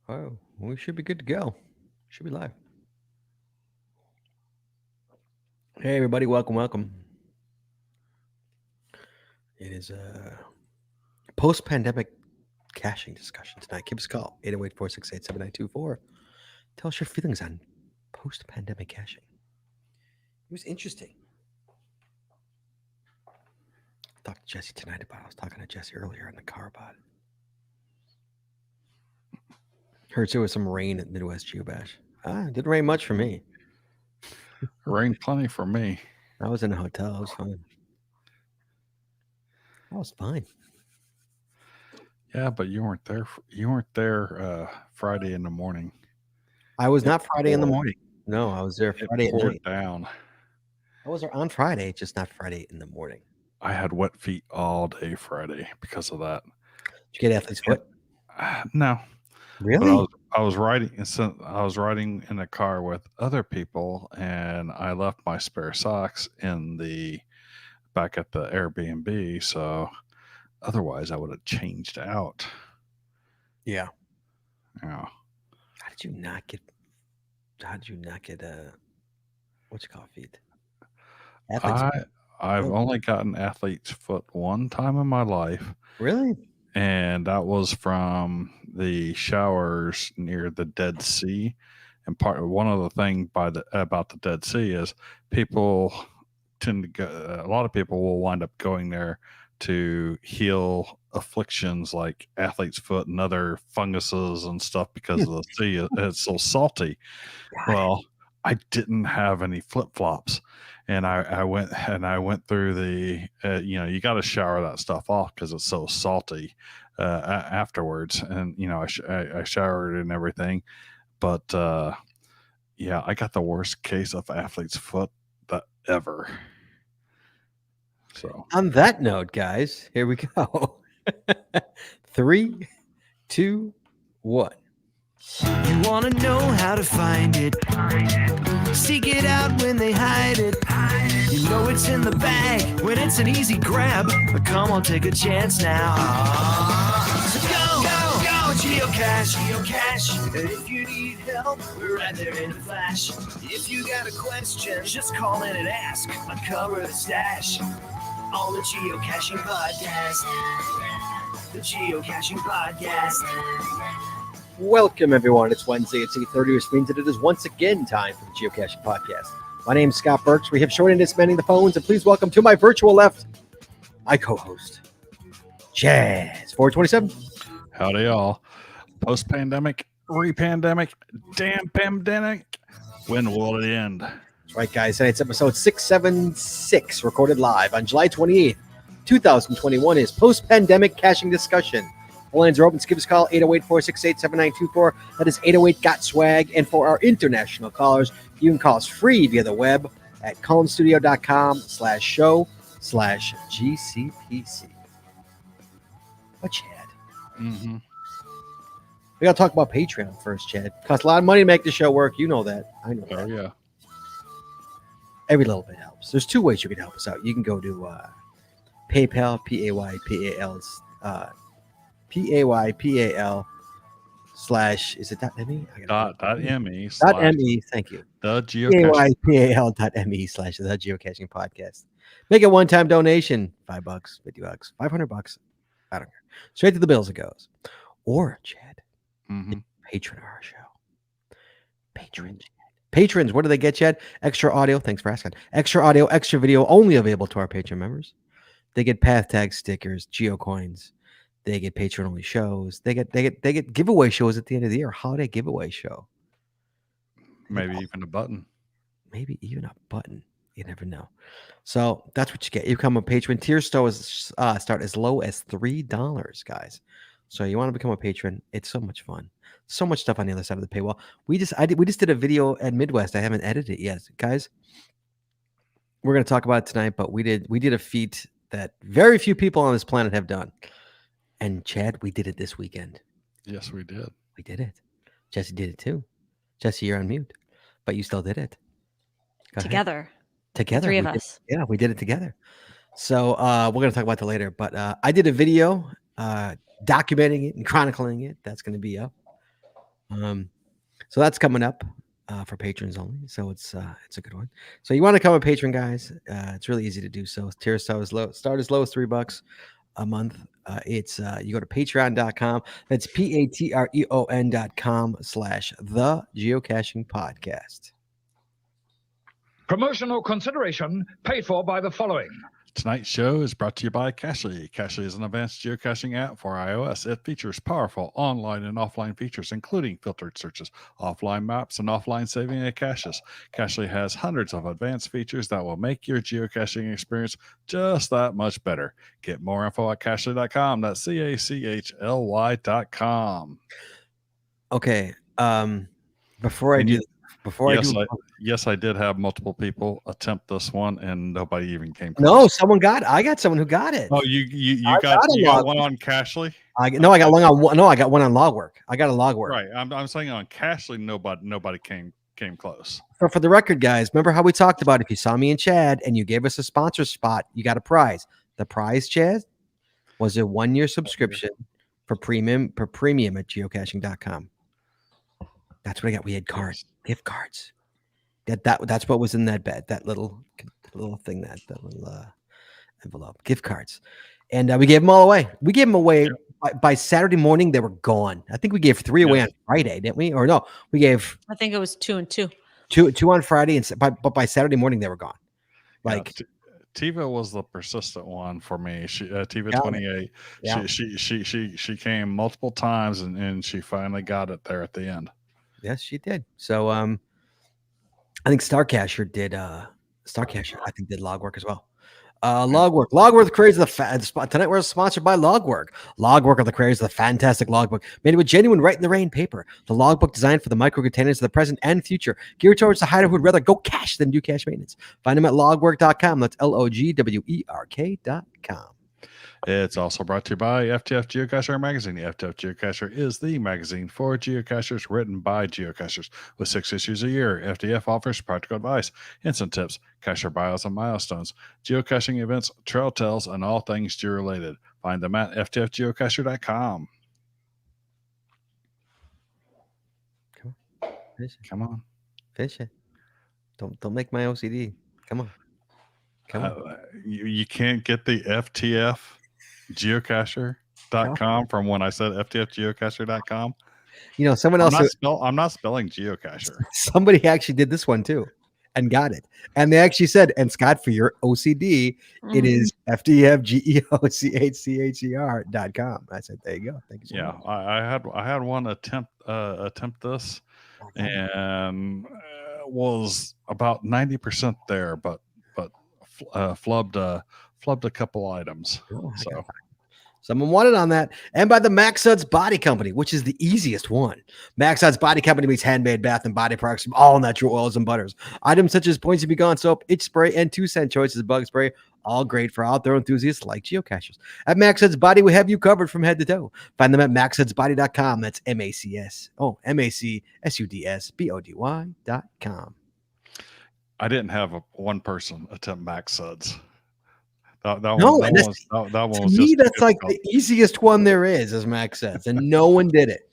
Oh, we should be good to go. Should be live. Hey, everybody, welcome. It is a post-pandemic caching discussion tonight. Give us a call 808-468-7924. Tell us your feelings on post-pandemic caching. It was interesting. I talked to Jesse tonight about it. I was talking to Jesse earlier in the car about it. Heard there was some rain at Midwest Geobash. It didn't rain much for me. Rained plenty for me. I was in a hotel. I was fine. I was fine. Yeah, but you weren't there. You weren't there Friday in the morning. I was It not Friday in the poured. morning. No, I was there It Friday at poured night. down. I was there on Friday, just not Friday in the morning. I had wet feet all day Friday because of that. Did you get athlete's And, foot? no, but Really? I was riding. I was riding in a car with other people, and I left my spare socks in the back at the Airbnb. So otherwise, I would have changed out. Yeah. Yeah. How did you not get? How did you not get what you call feet? Athlete's I foot. I've Oh, only gotten athlete's foot one time in my life, really? and that was from the showers near the Dead Sea. And one of the thing about the Dead Sea is people tend to go. A lot of people will wind up going there to heal afflictions like athlete's foot and other funguses and stuff because Hmm. of the sea. It's so salty. Got it. Well, I didn't have any flip flops, and I went through the you got to shower that stuff off because it's so salty afterwards, and I showered and everything, but yeah, I got the worst case of athlete's foot that ever. So On that note, guys, here we go. Three, two, one. You wanna know how to find it. Seek it out when they hide it. You know it's in the bag when it's an easy grab. But come on, take a chance now. So go, geocache. If you need help, we're right there in a flash. If you got a question, just call in and ask. Uncover the stash on the Geocaching Podcast. The Geocaching Podcast. Welcome, everyone. It's Wednesday at 8:30, which means that it is once again time for the Geocaching Podcast. My name is Scott Burks. We have Shorty dismantling the phones, and please welcome to my virtual left, my co-host, Jazz 427. howdy y'all. Post pandemic, re-pandemic, damn pandemic. When will it end? That's right, guys. Tonight's episode 676, recorded live on July 28th, 2021, is post-pandemic caching discussion. All lines are open. Give us a call, 808-468-7924. That is 808-GOT-SWAG. And for our international callers, you can call us free via the web at collinstudio.com/show/GCPC. What, Chad? Mm-hmm. We got to talk about Patreon first, Chad. Costs a lot of money to make the show work. You know that. I know Oh that. yeah. Every little bit helps. There's two ways you can help us out. You can go to PayPal, PayPal, PayPal / is it .me? .me .me. Thank you. the geocaching. PayPal.me / the geocaching podcast. Make a one-time donation, $5, $50, $500. I don't care. Straight to the bills it goes. Or Chad, Mm-hmm. patron of our show. Patrons, what do they get, Chad? Extra audio. Thanks for asking. Extra audio, extra video, only available to our Patreon members. They get path tag stickers, geocoins. They get patron only shows. They get giveaway shows at the end of the year. Holiday giveaway show. Maybe even a button. Maybe even a button. You never know. So that's what you get. You become a patron. Tiers start as low as $3, guys. So you want to become a patron? It's so much fun. So much stuff on the other side of the paywall. We just did a video at Midwest. I haven't edited it yet, guys. We're going to talk about it tonight, but we did a feat that very few people on this planet have done. And Chad, we did it this weekend. Yes, we did. We did it. Jesse did it too. Jesse, you're on mute, but you still did it. Go ahead. Together. Together. Three of we did- us. Yeah, we did it together. So we're going to talk about that later. But I did a video documenting it and chronicling it. That's going to be up. So that's coming up for patrons only. So it's a good one. So you want to become a patron, guys? It's really easy to do so. Tier start as low as $3 a month. It's you go to patreon.com. That's patreon.com/the geocaching podcast. Promotional consideration paid for by the following. Tonight's show is brought to you by Cachly. Cachly is an advanced geocaching app for iOS. It features powerful online and offline features, including filtered searches, offline maps, and offline saving of caches. Cachly has hundreds of advanced features that will make your geocaching experience just that much better. Get more info at cachly.com. That's CACHLY.com. Okay. Before I And do, you- before I do, Yes, I did have multiple people attempt this one, and nobody even came close. no, someone got it. I got someone who got it. Oh, you I got got a you got log. one on Cachly? I got one on no, I got one on Logwork. I got a Logwork. Right. I'm saying on Cachly, nobody came close. For the record, guys, remember how we talked about if you saw me and Chad and you gave us a sponsor spot, you got a prize. The prize, Chad, was a 1-year subscription for premium at geocaching.com. That's what I got. We had cards, gift cards. That's what was in that bed, that little thing, that little envelope, gift cards. And we gave them all away. We gave them away by Saturday morning. They were gone. I think we gave 3 away on Friday, didn't we? Or no, we gave. I think it was 2 and 2. Two on Friday, but by Saturday morning they were gone. Like Tiva was the persistent one for me. She Tiva Yeah. 28. Yeah. She came multiple times and she finally got it there at the end. Yes, she did. So I think Starcacher did I think did Logwork as well. Logwork the creators of the tonight we're sponsored by Logwork are the creators of the fantastic logbook made with genuine write in the rain paper. The logbook designed for the micro containers of the present and future, geared towards the hider who would rather go cash than do cash maintenance. Find them at logwork.com. That's LOGWERK.com. It's also brought to you by FTF Geocacher Magazine. The FTF Geocacher is the magazine for geocachers, written by geocachers. With 6 issues a year, FTF offers practical advice, instant tips, cacher bios and milestones, geocaching events, trail tells, and all things geo-related. Find them at ftfgeocacher.com. Come on. Finish it. Don't make my OCD. Come on. You can't get the FTF geocacher.com from when I said ftfgeocacher.com. You know, someone else. I'm not spelling geocacher. Somebody actually did this one too and got it. And they actually said, and Scott, for your OCD, it is ftfgeocacher.com. I said, there you go. Thank you so much. I had one attempt this and was about 90% there, but flubbed a couple items. So someone wanted on that. And by the Max Suds Body Company, which is the easiest one. Max Suds Body Company makes handmade bath and body products from all natural oils and butters. Items such as Points to Be Gone soap, itch spray, and 2-cent choices bug spray, all great for outdoor enthusiasts like geocachers. At Max Suds Body, we have you covered from head to toe. Find them at maxsudsbody.com. That's MACSUDSBODY.com. I didn't have one person attempt Max Suds. That To one me, that's like the easiest one there is Max Suds, and no one did it.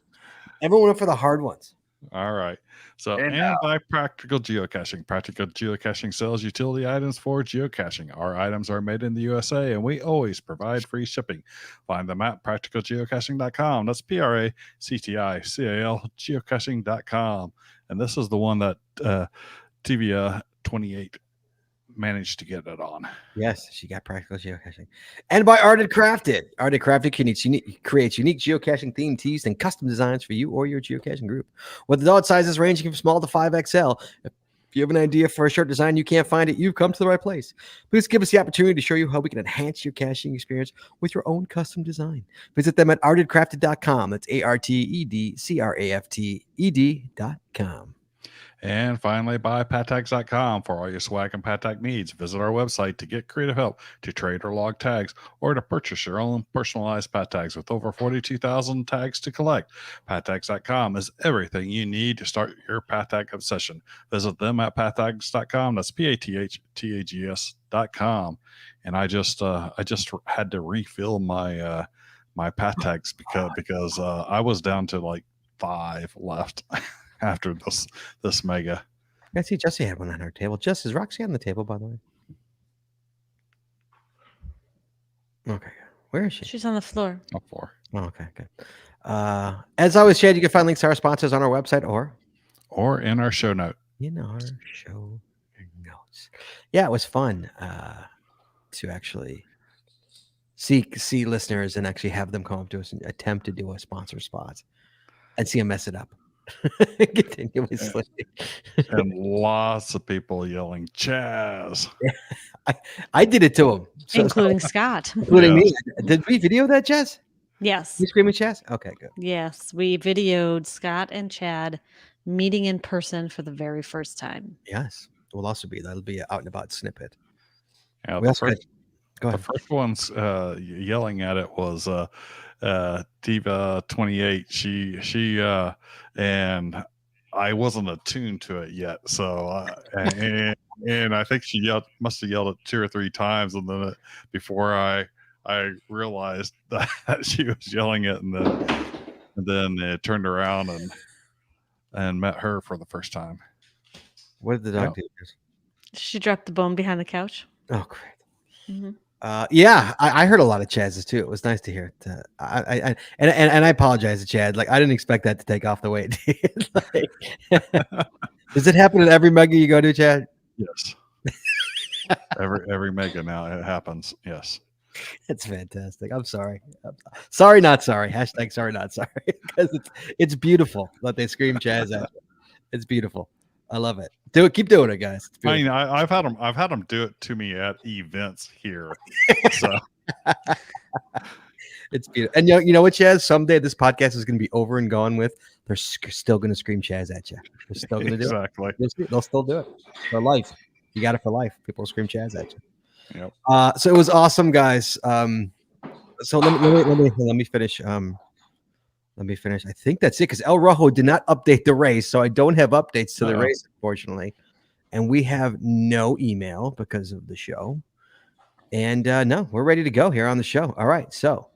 Everyone went for the hard ones. All right. So, and by Practical Geocaching. Practical Geocaching sells utility items for geocaching. Our items are made in the USA, and we always provide free shipping. Find them at practicalgeocaching.com. That's PRACTICAL geocaching.com. And this is the one that Tivia 28 managed to get it on. Yes, she got Practical Geocaching. And by Arted Crafted. Arted Crafted creates unique geocaching themed tees and custom designs for you or your geocaching group. With adult sizes ranging from small to 5XL. If you have an idea for a shirt design, you can't find it, you've come to the right place. Please give us the opportunity to show you how we can enhance your caching experience with your own custom design. Visit them at artedcrafted.com. That's ARTEDCRAFTED.com. And finally, buy pattags.com for all your swag and pattag needs. Visit our website to get creative help to trade or log tags, or to purchase your own personalized pattags with over 42,000 tags to collect. Pattags.com is everything you need to start your pattag obsession. Visit them at pattags.com. That's PATHTAGS.com. And I just had to refill my my pattags because I was down to like 5 left after this mega. I see Jesse had one on her table. Jess, is Roxy on the table, by the way? Okay. Where is she? She's on the floor. Up 4. Oh, okay, good. As always, Chad, you can find links to our sponsors on our website Or in our show note. in our show notes. Yeah, it was fun to actually see listeners and actually have them come up to us and attempt to do a sponsor spot and see them mess it up continuously. And lots of people yelling, Chaz. I did it to him, Including Scott. including Yes. me. Did we video that, Jess? Yes. You screaming Chaz? Okay, good. Yes. We videoed Scott and Chad meeting in person for the very first time. Yes, will also be that'll be an out and about snippet. Yeah, We the also got- first, Go the ahead. first one's yelling at it was Diva 28. She and I wasn't attuned to it yet, so and I think she must have yelled it 2 or 3 times, and then before I realized that she was yelling it, and then it turned around and met her for the first time. What did the dog do? She dropped the bone behind the couch. Oh, great. Mhm. Yeah, I heard a lot of Chaz's too. It was nice to hear it. And I apologize to Chad. Like I didn't expect that to take off the way it did. Does it happen at every mega you go to, Chad? Yes. every mega now it happens. Yes. It's fantastic. I'm sorry. Sorry, not sorry. Hashtag sorry, not sorry. Because it's beautiful that they scream Chaz at you. It's beautiful. I love it. Do it. Keep doing it, guys. It's I mean, beautiful. I've had them do it to me at events here. So It's beautiful. And you know what, Chaz? Someday this podcast is going to be over and gone with. They're still going to scream Chaz at you. They're still going to do exactly. it. They'll still do it for life. You got it for life. People will scream Chaz at you. Yep. So it was awesome, guys. So let me finish. Let me finish. I think that's it because El Rojo did not update the race, so I don't have updates to the race, unfortunately. And we have no email because of the show. And no, we're ready to go here on the show. All right, so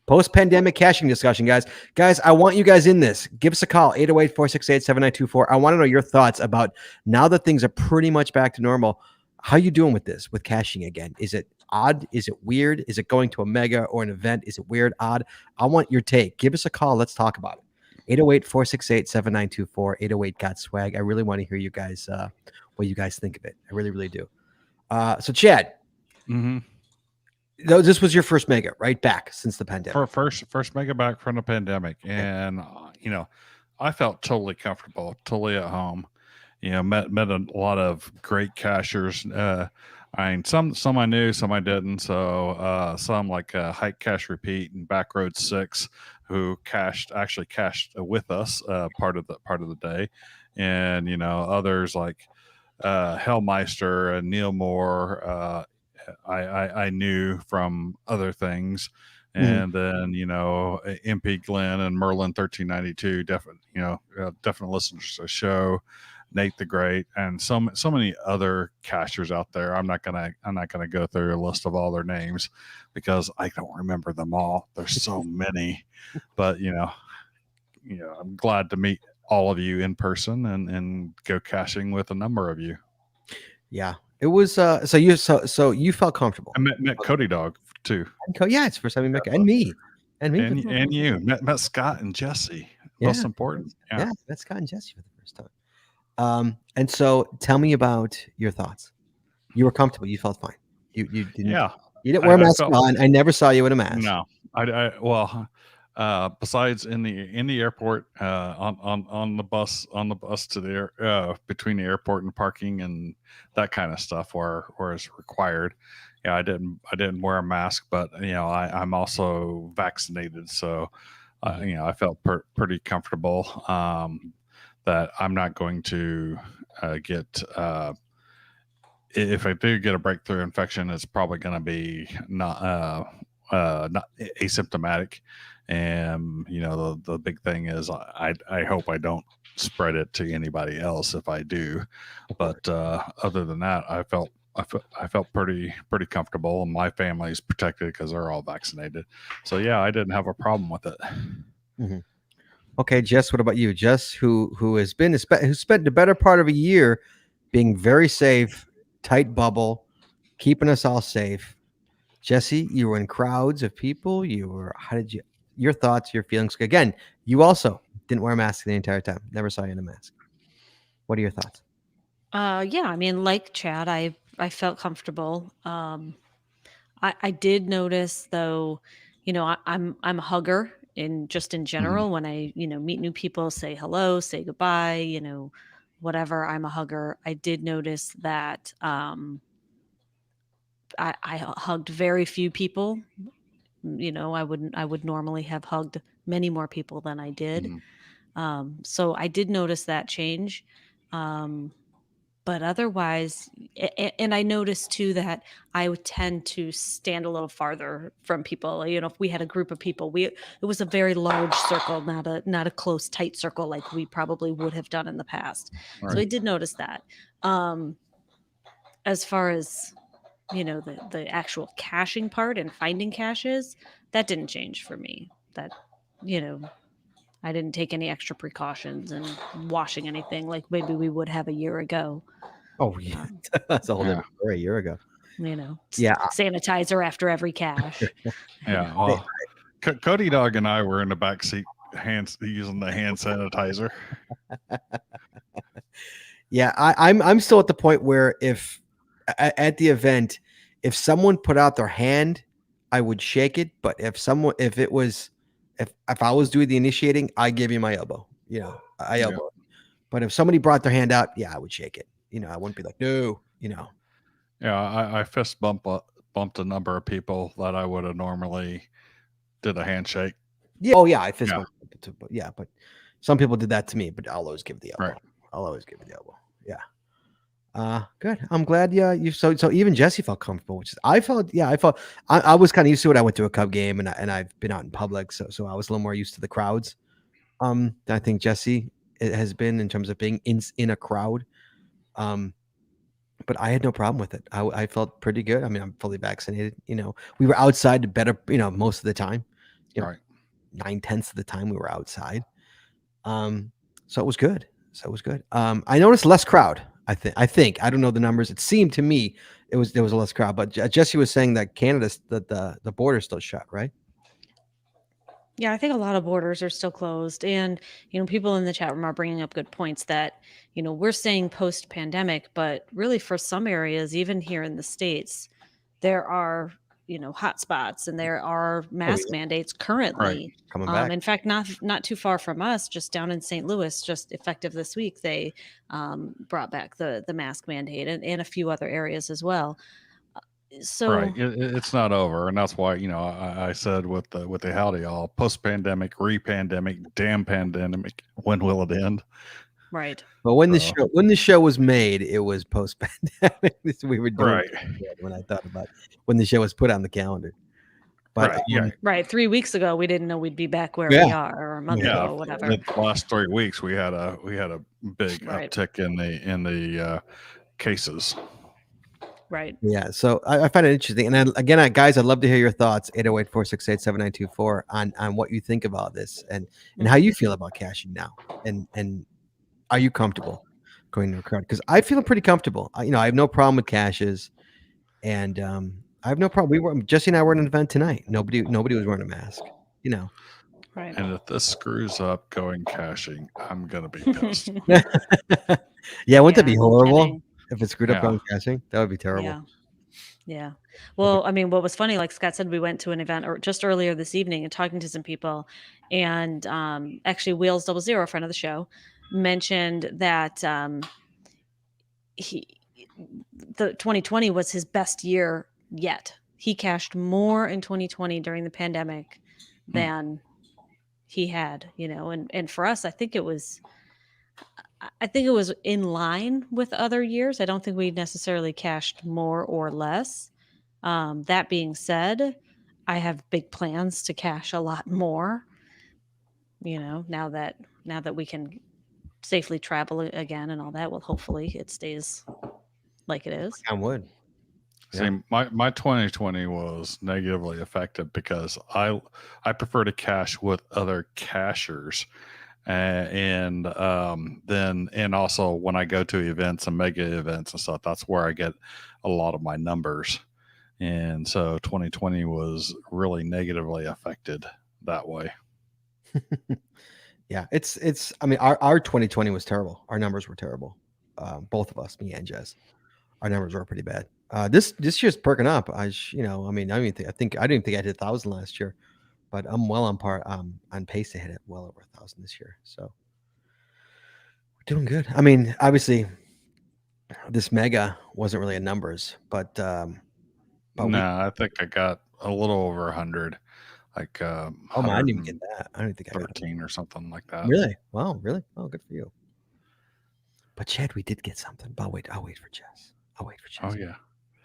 post-pandemic caching discussion, guys. Guys, I want you guys in this. Give us a call, 808-468-7924. I want to know your thoughts about now that things are pretty much back to normal. How you doing with this, with caching again? Is it odd? Is it weird? Is it going to a mega or an event? Is it weird, odd? I want your take. Give us a call. Let's talk about it. 808-468-7924, 808 got swag. I really want to hear you guys, what you guys think of it. I really, really do. So Chad, this was your first mega, right? Back since the pandemic. First mega back from the pandemic. And, I felt totally comfortable, totally at home. Met a lot of great cashers. I mean, some I knew, some I didn't. So some like Hike Cash Repeat and Backroad 6, who actually cashed with us part of the day, and others like Hellmeister and Neil Moore. I knew from other things. And then MP Glenn and Merlin 1392, definite listeners to the show. Nate the Great, and so many other cashers out there. I'm not gonna go through a list of all their names because I don't remember them all. There's so many, but I'm glad to meet all of you in person and go caching with a number of you. Yeah, it was. So you felt comfortable. I met Cody Dog too. Yeah, it's the first time we met, and me, and you met Scott and Jesse. Yeah. Most important. Yeah, met Scott and Jesse for the first time. And so tell me about your thoughts. You were comfortable. You felt fine. You didn't. Yeah. You didn't wear a mask on. I never saw you in a mask. No, well, besides in the airport, on the bus to the between the airport and parking and that kind of stuff where it's required. Yeah, I didn't wear a mask, but I'm also vaccinated, so I felt pretty comfortable. That I'm not going to get. If I do get a breakthrough infection, it's probably going to be not asymptomatic. And the big thing is, I hope I don't spread it to anybody else if I do. But other than that, I felt pretty comfortable, and my family's protected because they're all vaccinated. So yeah, I didn't have a problem with it. Okay, Jess, what about you? Jess, who has been who spent the better part of a year being very safe, tight bubble, keeping us all safe. Jesse, you were in crowds of people. You were. How did you? Your thoughts, your feelings. Again, you also didn't wear a mask the entire time. Never saw you in a mask. What are your thoughts? Yeah, I mean, like Chad, I felt comfortable. I did notice though, I'm a hugger in Mhm. general. When I meet new people, say hello, say goodbye, whatever. I'm a hugger. I did notice that I hugged very few people. I would normally have hugged many more people than I did. Mhm. So I did notice that change. Um, but otherwise, and I noticed too that I would tend to stand a little farther from people. If we had a group of people, it was a very large circle, not a close, tight circle like we probably would have done in the past. So Right. I did notice that. Um, as far as the actual caching part and finding caches, that didn't change for me. That you know I didn't take any extra precautions and washing anything like maybe we would have a year ago. Oh yeah, Um, that's a whole Yeah. different story. A year ago. you know, Yeah, sanitizer after every cache. Yeah. they- Well, Cody Dog and I were in the back seat, hands using the hand sanitizer. yeah. I'm still at the point where if at the event, if someone put out their hand, I would shake it. But if I was doing the initiating, I give you my elbow. I Yeah. elbow. But if somebody brought their hand out, yeah, I would shake it. I wouldn't be like, no. Yeah. I fist bumped a number of people that I would have normally did a handshake. Yeah. Oh yeah, I fist Yeah. bump people too. But yeah, but some people did that to me. But I'll always give the elbow. Right. I'll always give the elbow. Yeah. Good. I'm glad. Yeah, so even Jesse felt comfortable, which is I felt. Yeah, I was kind of used to it. I went to a Cub game and I've been out in public, so I was a little more used to the crowds. Than I think Jesse has been in terms of being in a crowd. Um, but I had no problem with it. I felt pretty good. I mean, I'm fully vaccinated. We were outside the better. Most of the time. You know, Right. 9/10 of the time we were outside. So it was good. I noticed less crowd. I don't know the numbers. It seemed to me there was a less crowd. But Jesse was saying that Canada's the border's still shut, right? Yeah, I think a lot of borders are still closed. And, people in the chat room are bringing up good points that, we're saying post pandemic, but really for some areas, even here in the States, there are, hot spots and there are Oh mask yeah, mandates Right. currently. coming back. In fact, not too far from us, just down in St. Louis, just effective this week, they brought back the mask mandate and a few other areas as well. Right. So, It's not over, and that's why I said with the howdy all post pandemic, re-pandemic, damn pandemic. When will it end? right. But when So the show was made, it was post pandemic. We were doing right. when I thought about when the show was put on the calendar. But Right. Yeah. Right. 3 weeks ago, we didn't know we'd be back where yeah, we are, or a month Yeah. ago, whatever. The last 3 weeks we had a big Right. uptick in the cases. Right. yeah. So I find it interesting. And again, guys, I'd love to hear your thoughts. 808-468-7924 on what you think about this and how you feel about cashing now. And are you comfortable going to a crowd? Because I feel pretty comfortable. I have no problem with caches, and I have no problem. Jesse and I were at an event tonight. Nobody was wearing a mask. Right. And if this screws up going caching, I'm gonna be pissed. Yeah, wouldn't that be Yeah, no horrible kidding. if it screwed up Yeah. on caching? That would be terrible. Yeah. Yeah. Well, I mean, what was funny, like Scott said, we went to an event or just earlier this evening and talking to some people, and actually, Wheels 00, a friend of the show, mentioned that he the 2020 was his best year yet. He cashed more in 2020 during the pandemic than he had, and for us, I think it was in line with other years. I don't think we necessarily cashed more or less. That being said, I have big plans to cash a lot more. Now that we can safely travel again and all that. Well, hopefully it stays like it is. I would. See, my 2020 was negatively affected because I prefer to cache with other cachers, and then and also when I go to events and mega events and stuff, that's where I get a lot of my numbers. And so 2020 was really negatively affected that way. Yeah, it's. I mean, our 2020 was terrible. Our numbers were terrible. Both of us, me and Jess, our numbers were pretty bad. This year's perking up. I mean, I didn't think I did 1,000 last year, but I'm well on par, on pace to hit it well over 1,000 this year. So we're doing good. I mean, obviously, this mega wasn't really in numbers, but No, we. I think I got a little over 100, like Oh man, I didn't even get that. I don't think I got it. 113 or something like that. Really? Wow, really? Oh, good for you. But Chad, we did get something. But I'll wait for Jess. I'll wait for Jess. Oh yeah,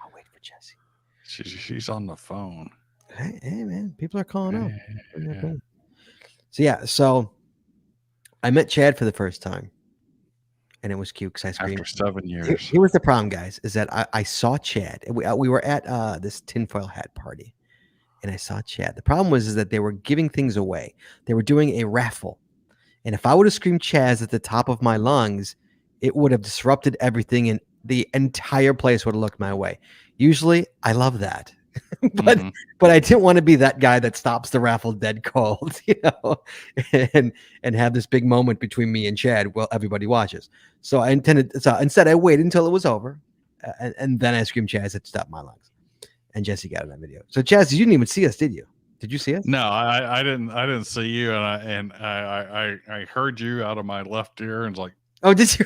I'll wait for Jesse. she's on the phone. Hey man, people are calling up. Yeah. So I met Chad for the first time, and it was cute because I screamed. After 7 Here, years. here was the problem, guys, is that I saw Chad. We were at this tinfoil hat party, and I saw Chad. The problem was is that they were giving things away. They were doing a raffle, and if I would have screamed Chaz at the top of my lungs, it would have disrupted everything, and the entire place would have looked my way. Usually, I love that, but Mhm. but I didn't want to be that guy that stops the raffle dead cold, and have this big moment between me and Chad while everybody watches. So instead I waited until it was over, and then I screamed Chaz at stop my lungs, and Jesse got it on video. So Chaz, you didn't even see us, did you? Did you see us? No, I didn't see you, and I heard you out of my left ear and was like, Oh, did you?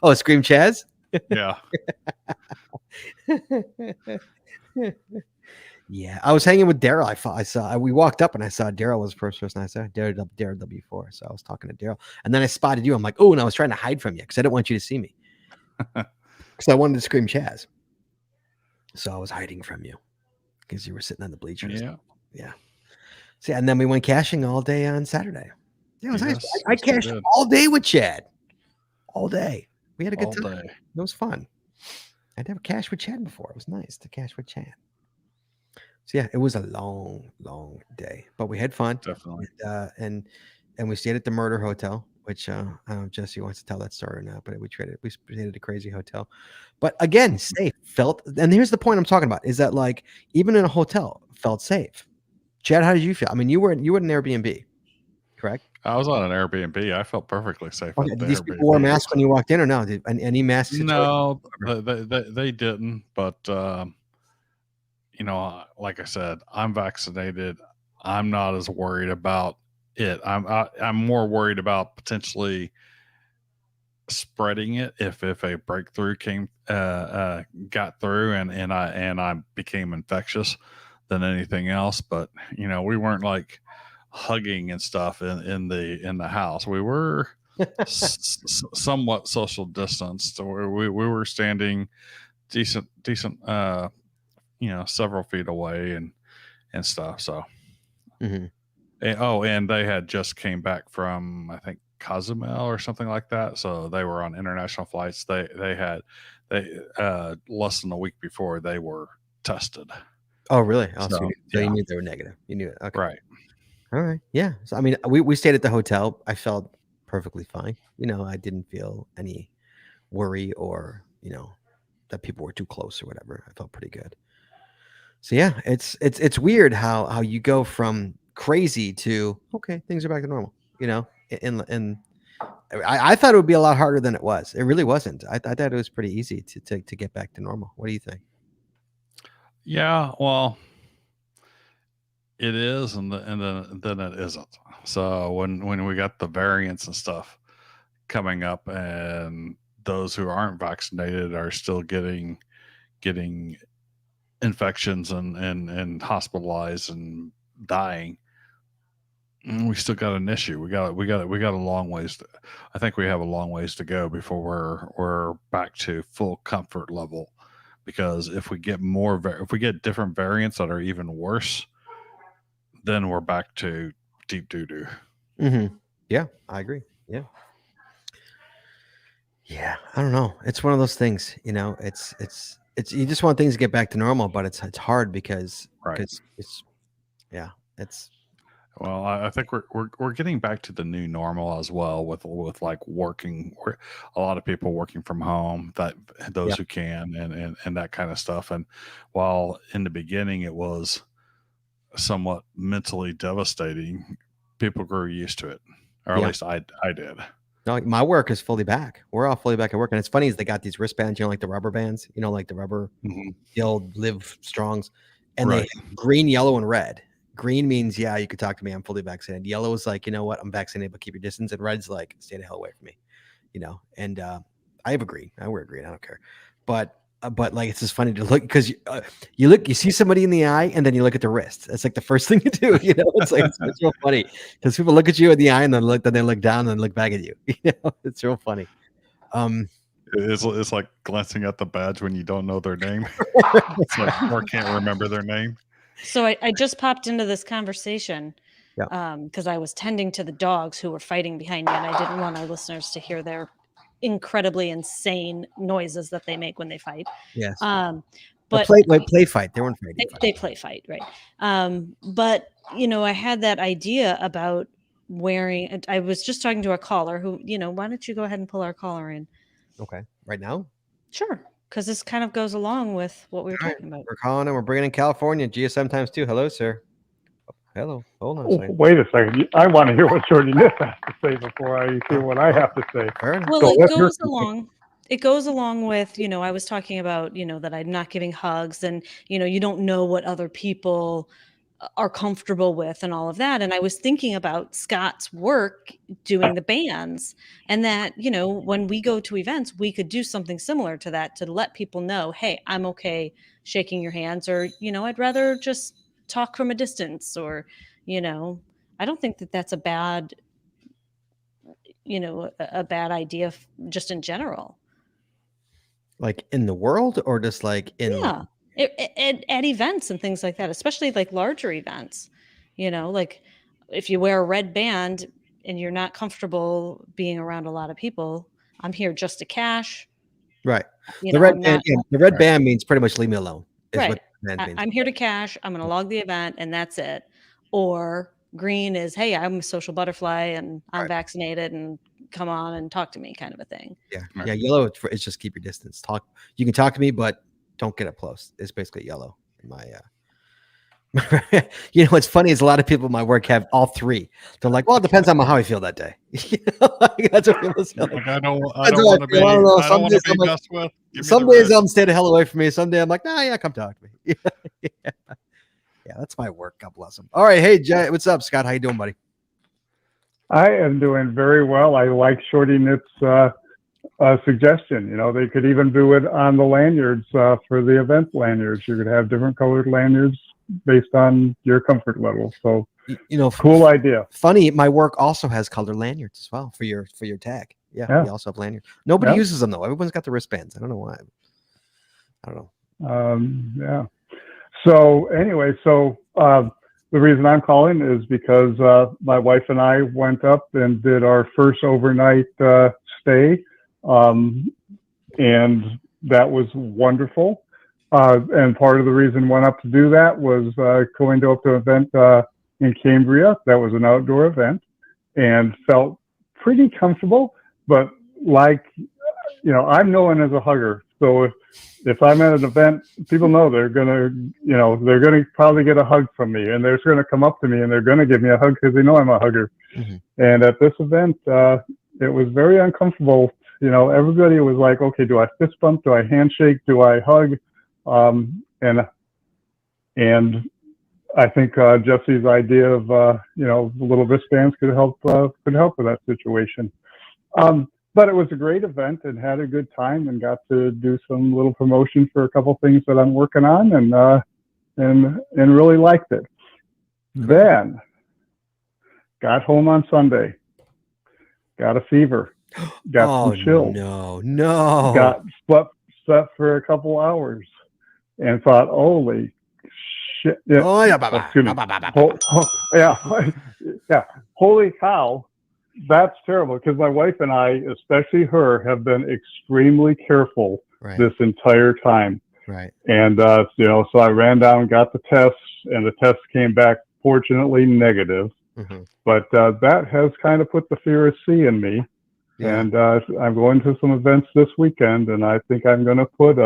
Oh, scream Chaz. yeah. Yeah, I was hanging with Daryl. We walked up and I saw Daryl was the first person I saw. Daryl W4. So I was talking to Daryl, and then I spotted you. I'm like, oh, and I was trying to hide from you because I didn't want you to see me, because I wanted to scream Chaz. So I was hiding from you because you were sitting on the bleachers. Yeah. So, and then we went caching all day on Saturday. Yeah, it was nice. Yes, I yes, we cached did. all day with Chad. All day. We had a good All time. day. It was fun. I'd never cashed with Chad before. It was nice to cash with Chad. So yeah, it was a long, long day, but we had fun. Definitely. And we stayed at the Murder Hotel, which I don't know if Jesse wants to tell that story or not, but we stayed at a crazy hotel. But again, safe. And here's the point I'm talking about, is that like even in a hotel, felt safe. Chad, how did you feel? I mean, you were at an Airbnb, correct? I was on an Airbnb. I felt perfully safe. Okay. At Did the these people wear Airbnb. masks when you walked in, or no? Did any masks? No, they didn't. But like I said, I'm vaccinated. I'm not as worried about it. I'm more worried about potentially spreading it if a breakthrough got through and I became infectious than anything else. But we weren't like hugging and stuff in the house. We were somewhat social distanced, or we were standing decent several feet away and stuff. So Mhm. and they had just came back from, I think, Cozumel or something like that. So they were on international flights. They less than a week before they were tested. Oh, really? Oh, So, you yeah. knew they were negative. You knew it. Okay. Right. All right. Yeah. So I mean, we stayed at the hotel. I felt perfectly fine. I didn't feel any worry or that people were too close or whatever. I felt pretty good. So yeah, it's weird how you go from crazy to okay, things are back to normal. And I thought it would be a lot harder than it was. It really wasn't. I thought it was pretty easy to get back to normal. What do you think? Yeah. Well, it is, and then it isn't. So when we got the variants and stuff coming up, and those who aren't vaccinated are still getting infections and hospitalized and dying, we still got an issue. We got a long ways. I think we have a long ways to go before we're back to full comfort level. Because if we get different variants that are even worse, then we're back to deep doo doo. Mm-hmm. Yeah, I agree. Yeah. Yeah, I don't know. It's one of those things, it's you just want things to get back to normal, but it's hard because Right. it's yeah, it's Well, I think we're getting back to the new normal as well with like working, a lot of people working from home, that Yeah. those who can, and that kind of stuff. And while in the beginning it was somewhat mentally devastating, people grew used to it, or at Yeah. least I did. No, like, my work is fully back. We're all fully back at work, and it's funny is they got these wristbands, like the rubber bands, like the rubber, Mhm. the old Live Strongs, and they Right. have green, yellow, and red. Green means yeah, you could talk to me. I'm fully vaccinated. Yellow is like, you know what, I'm vaccinated, but keep your distance. And red's like, stay the hell away from me. And I have a green. I wear green. I don't care. But like it's just funny to look because you see somebody in the eye and then you look at the wrist. That's like the first thing you do. It's like it's real funny because people look at you in the eye and then they look down and then look back at you. It's real funny. It's like glancing at the badge when you don't know their name. It's like, or can't remember their name. So I just popped into this conversation Yeah. because I was tending to the dogs who were fighting behind me, and I didn't want our listeners to hear their incredibly insane noises that they make when they fight. Yes. But play fight. They weren't fighting. they play fight, right? But I had that idea about wearing. I was just talking to a caller who, why don't you go ahead and pull our caller in? Okay. Right now? Sure, because this kind of goes along with what we were talking about. We're calling him. We're bringing in California. GSM times 2. Hello, sir. Hello. Hold on a second. Wait a second. I want to hear what Shorty Nip has to say before I hear what I have to say. Fair enough. Well, So it let's hear goes from- along. It goes along with, I was talking about, that I'm not giving hugs and, you don't know what other people are comfortable with and all of that. And I was thinking about Scott's work doing the bands and that, when we go to events, we could do something similar to that to let people know, hey, I'm okay shaking your hands, or, I'd rather just talk from a distance, or, I don't think that that's a bad, a bad idea just in general. Like in the world or just like in Yeah. At events and things like that, especially like larger events, like if you wear a red band and you're not comfortable being around a lot of people, I'm here just to cash. Right. You The know, red I'm band, not the red band means pretty much leave me alone. Is right. what the band means. I'm here to cash. I'm going to log the event and that's it. Or green is, hey, I'm a social butterfly and I'm Right. vaccinated and come on and talk to me, kind of a thing. Yeah. Right. Yeah. Yellow, it's just keep your distance. You can talk to me, but don't get up close. It's basically yellow in my what's funny is a lot of people in my work have all three. They're like, well, it depends on how I feel that day. That's what people say. Like, I don't That's how I want to be. feel. I don't know. I don't want to Some be days I'm like- messed with. Give me Some the days red. I'm stay the hell away from me. Some day I'm like, nah, yeah, come talk to me. Yeah, that's my work. God bless them. All right, hey Jay, what's up, Scott? How you doing, buddy? I am doing very well. I like Shorty Nip's suggestion. They could even do it on the lanyards for the event lanyards. You could have different colored lanyards based on your comfort level. So cool idea. Funny, my work also has colored lanyards as well for your tag. Yeah, we also have lanyards. Nobody uses them though. Everyone's got the wristbands. I don't know why. I don't know. Yeah. So anyway, the reason I'm calling is because my wife and I went up and did our first overnight stay, and that was wonderful. And part of the reason went up to do that was going to an event in Cambria. That was an outdoor event, and felt pretty comfortable. But I'm known as a hugger, so if I'm at an event, people know they're gonna probably get a hug from me, and they're gonna come up to me and they're gonna give me a hug because they know I'm a hugger. Mm-hmm. And at this event, it was very uncomfortable. Everybody was like, okay, do I fist bump? Do I handshake? Do I hug? And I think Jesse's idea of little wristbands could help with that situation. But it was a great event and had a good time and got to do some little promotion for a couple things that I'm working on and really liked it. Then got home on Sunday, got a fever, got some chills. No. Got slept for a couple hours and thought, holy shit. Yeah. Oh yeah. Excuse me. Yeah. Holy cow. That's terrible because my wife and I, especially her, have been extremely careful this entire time. Right. And, so I ran down and got the tests, and the tests came back fortunately negative. Mhm. But that has kind of put the fear of C in me. Yeah. And I'm going to some events this weekend, and I think I'm going to put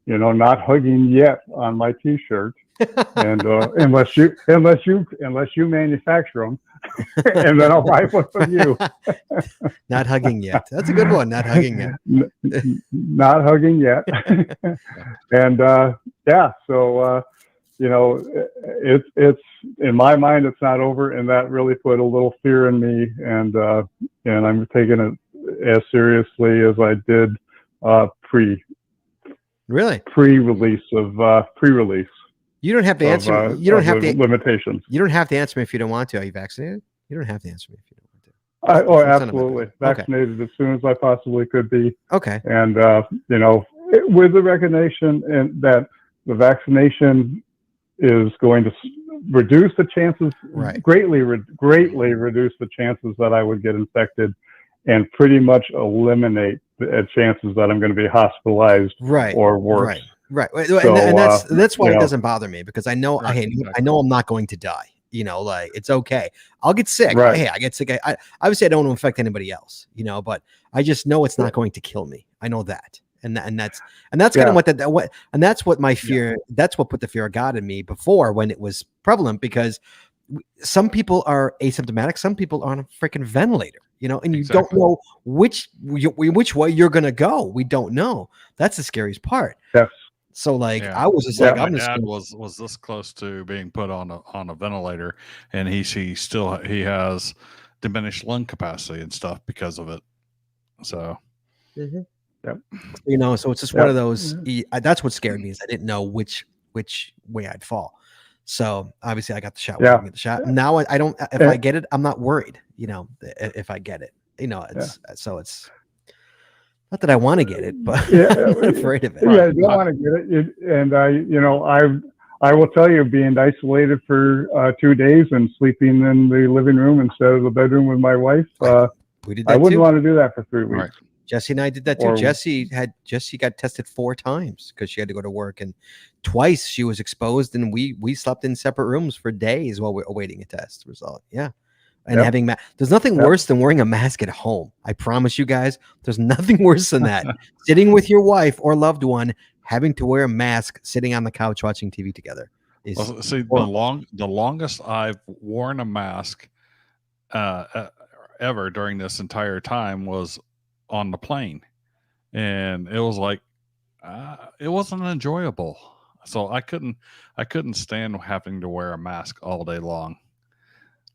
not hugging yet on my T-shirt. And unless you manufacture them, and then I'll buy one from you. Not hugging yet. That's a good one. Not hugging yet. Not hugging yet. And so it's in my mind, it's not over, and that really put a little fear in me, and I'm taking it as seriously as I did Really? pre-release. You don't have to answer. You don't have to. Limitations. You don't have to answer me if you don't want to. Are you vaccinated? You don't have to answer me if you don't want to. Absolutely. Vaccinated as soon as I possibly could be. Okay. And with the recognition and that the vaccination is going to reduce the chances, Right. greatly reduce the chances that I would get infected, and pretty much eliminate the chances that I'm going to be hospitalized Right. or worse. Right. So, and that's why you it know, doesn't bother me, because I know Right, I exactly. know I'm not going to die. Like, it's okay. I'll get sick. Right. Hey, I get sick. I obviously I don't want to infect anybody else, but I just know it's not going to kill me. I know that. And that's kind of what that's what my fear, that's what put the fear of God in me before, when it was prevalent, because some people are asymptomatic, some people are on a freaking ventilator, and you don't Exactly. know which way you're going to go. We don't know. That's the scariest part. Yes. So like, Yeah. I was just Yeah. like, My I'm just dad gonna, was this close to being put on a ventilator, and he has diminished lung capacity and stuff because of it. So Mhm. Yep. So it's just one Yep. of those. That's what scared me, is I didn't know which way I'd fall. So obviously I got the shot. Yeah. Get the shot. Now I don't. If I get it, I'm not worried. If I get it, so it's not that I want to get it, but I'm afraid of it. Yeah, I don't want to get it. And I will tell you, being isolated for 2 days and sleeping in the living room instead of the bedroom with my wife, We did that I wouldn't too. want to do that for 3 weeks. right. Jesse and I did that too. Or- Jesse got tested 4 times because she had to go to work, and twice she was exposed, and we slept in separate rooms for days while we're awaiting a test result. Yeah. And Yep. having there's nothing Yep. worse than wearing a mask at home. I promise you guys, there's nothing worse than that. Sitting with your wife or loved one, having to wear a mask, sitting on the couch watching TV together. Well, see, horrible. the longest I've worn a mask ever during this entire time was on the plane, and it was like it wasn't enjoyable. So I couldn't stand having to wear a mask all day long.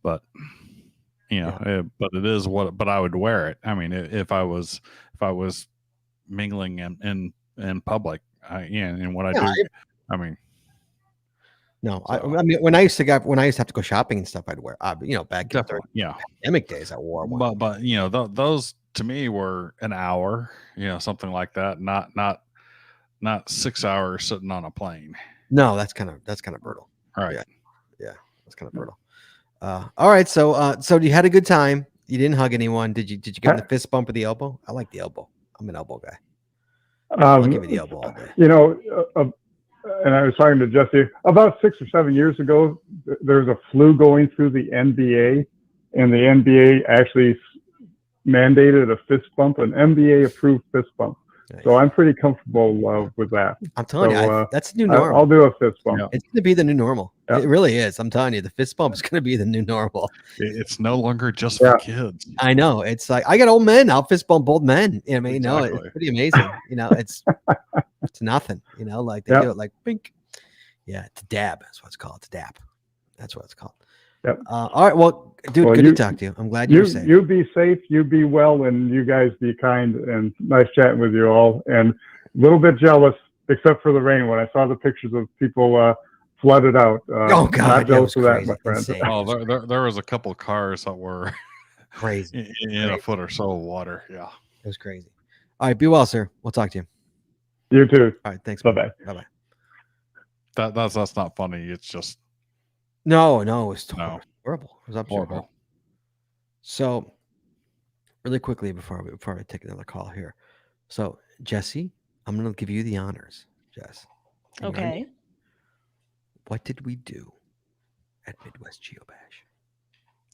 But but it is what. But I would wear it. I mean, if I was mingling in public, and what I do. I mean. No, So- I mean, when I used to have to go shopping and stuff, I'd wear, back in the Definitely, pandemic days, I wore one. but those to me were an hour, something like that. Not 6 hours sitting on a plane. No, that's kind of brutal. All right. Yeah, that's kind of brutal. All right, so you had a good time. You didn't hug anyone. Did you give him the fist bump or the elbow? I like the elbow. I'm an elbow guy. I'll give you the elbow all day. And I was talking to Jesse about 6 or 7 years ago. There's a flu going through the NBA, and the NBA actually mandated a fist bump, an NBA approved fist bump. Nice. So I'm pretty comfortable with that. I'm telling you, that's the new normal. I'll do a fist bump. Yeah. It's going to be the new normal. Yeah. It really is. I'm telling you, the fist bump is going to be the new normal. It's no longer just for kids. I know. It's like, I got old men. I'll fist bump old men. I mean, Exactly. it's pretty amazing. It's nothing. Like they do it like bink. Yeah, it's a dab. That's what it's called. It's a dab. That's what it's called. Yep. All right. Well, dude, good to talk to you. I'm glad you're safe. You be safe. You be well, and you guys be kind. And nice chatting with you all. And a little bit jealous, except for the rain. When I saw the pictures of people flooded out. Oh God, not jealous that of was that, my crazy. friend. Oh, there was a couple of cars that were crazy in a foot or so of water. Yeah, it was crazy. All right, be well, sir. We'll talk to you. You too. All right, thanks. Bye bye. Bye bye. That's not funny. It's just no, it was No. horrible. It was absolutely horrible. horrible. So, really quickly before I take another call here. So, Jesse, I'm going to give you the honors, Jess. And Okay. what did we do at Midwest Geobash?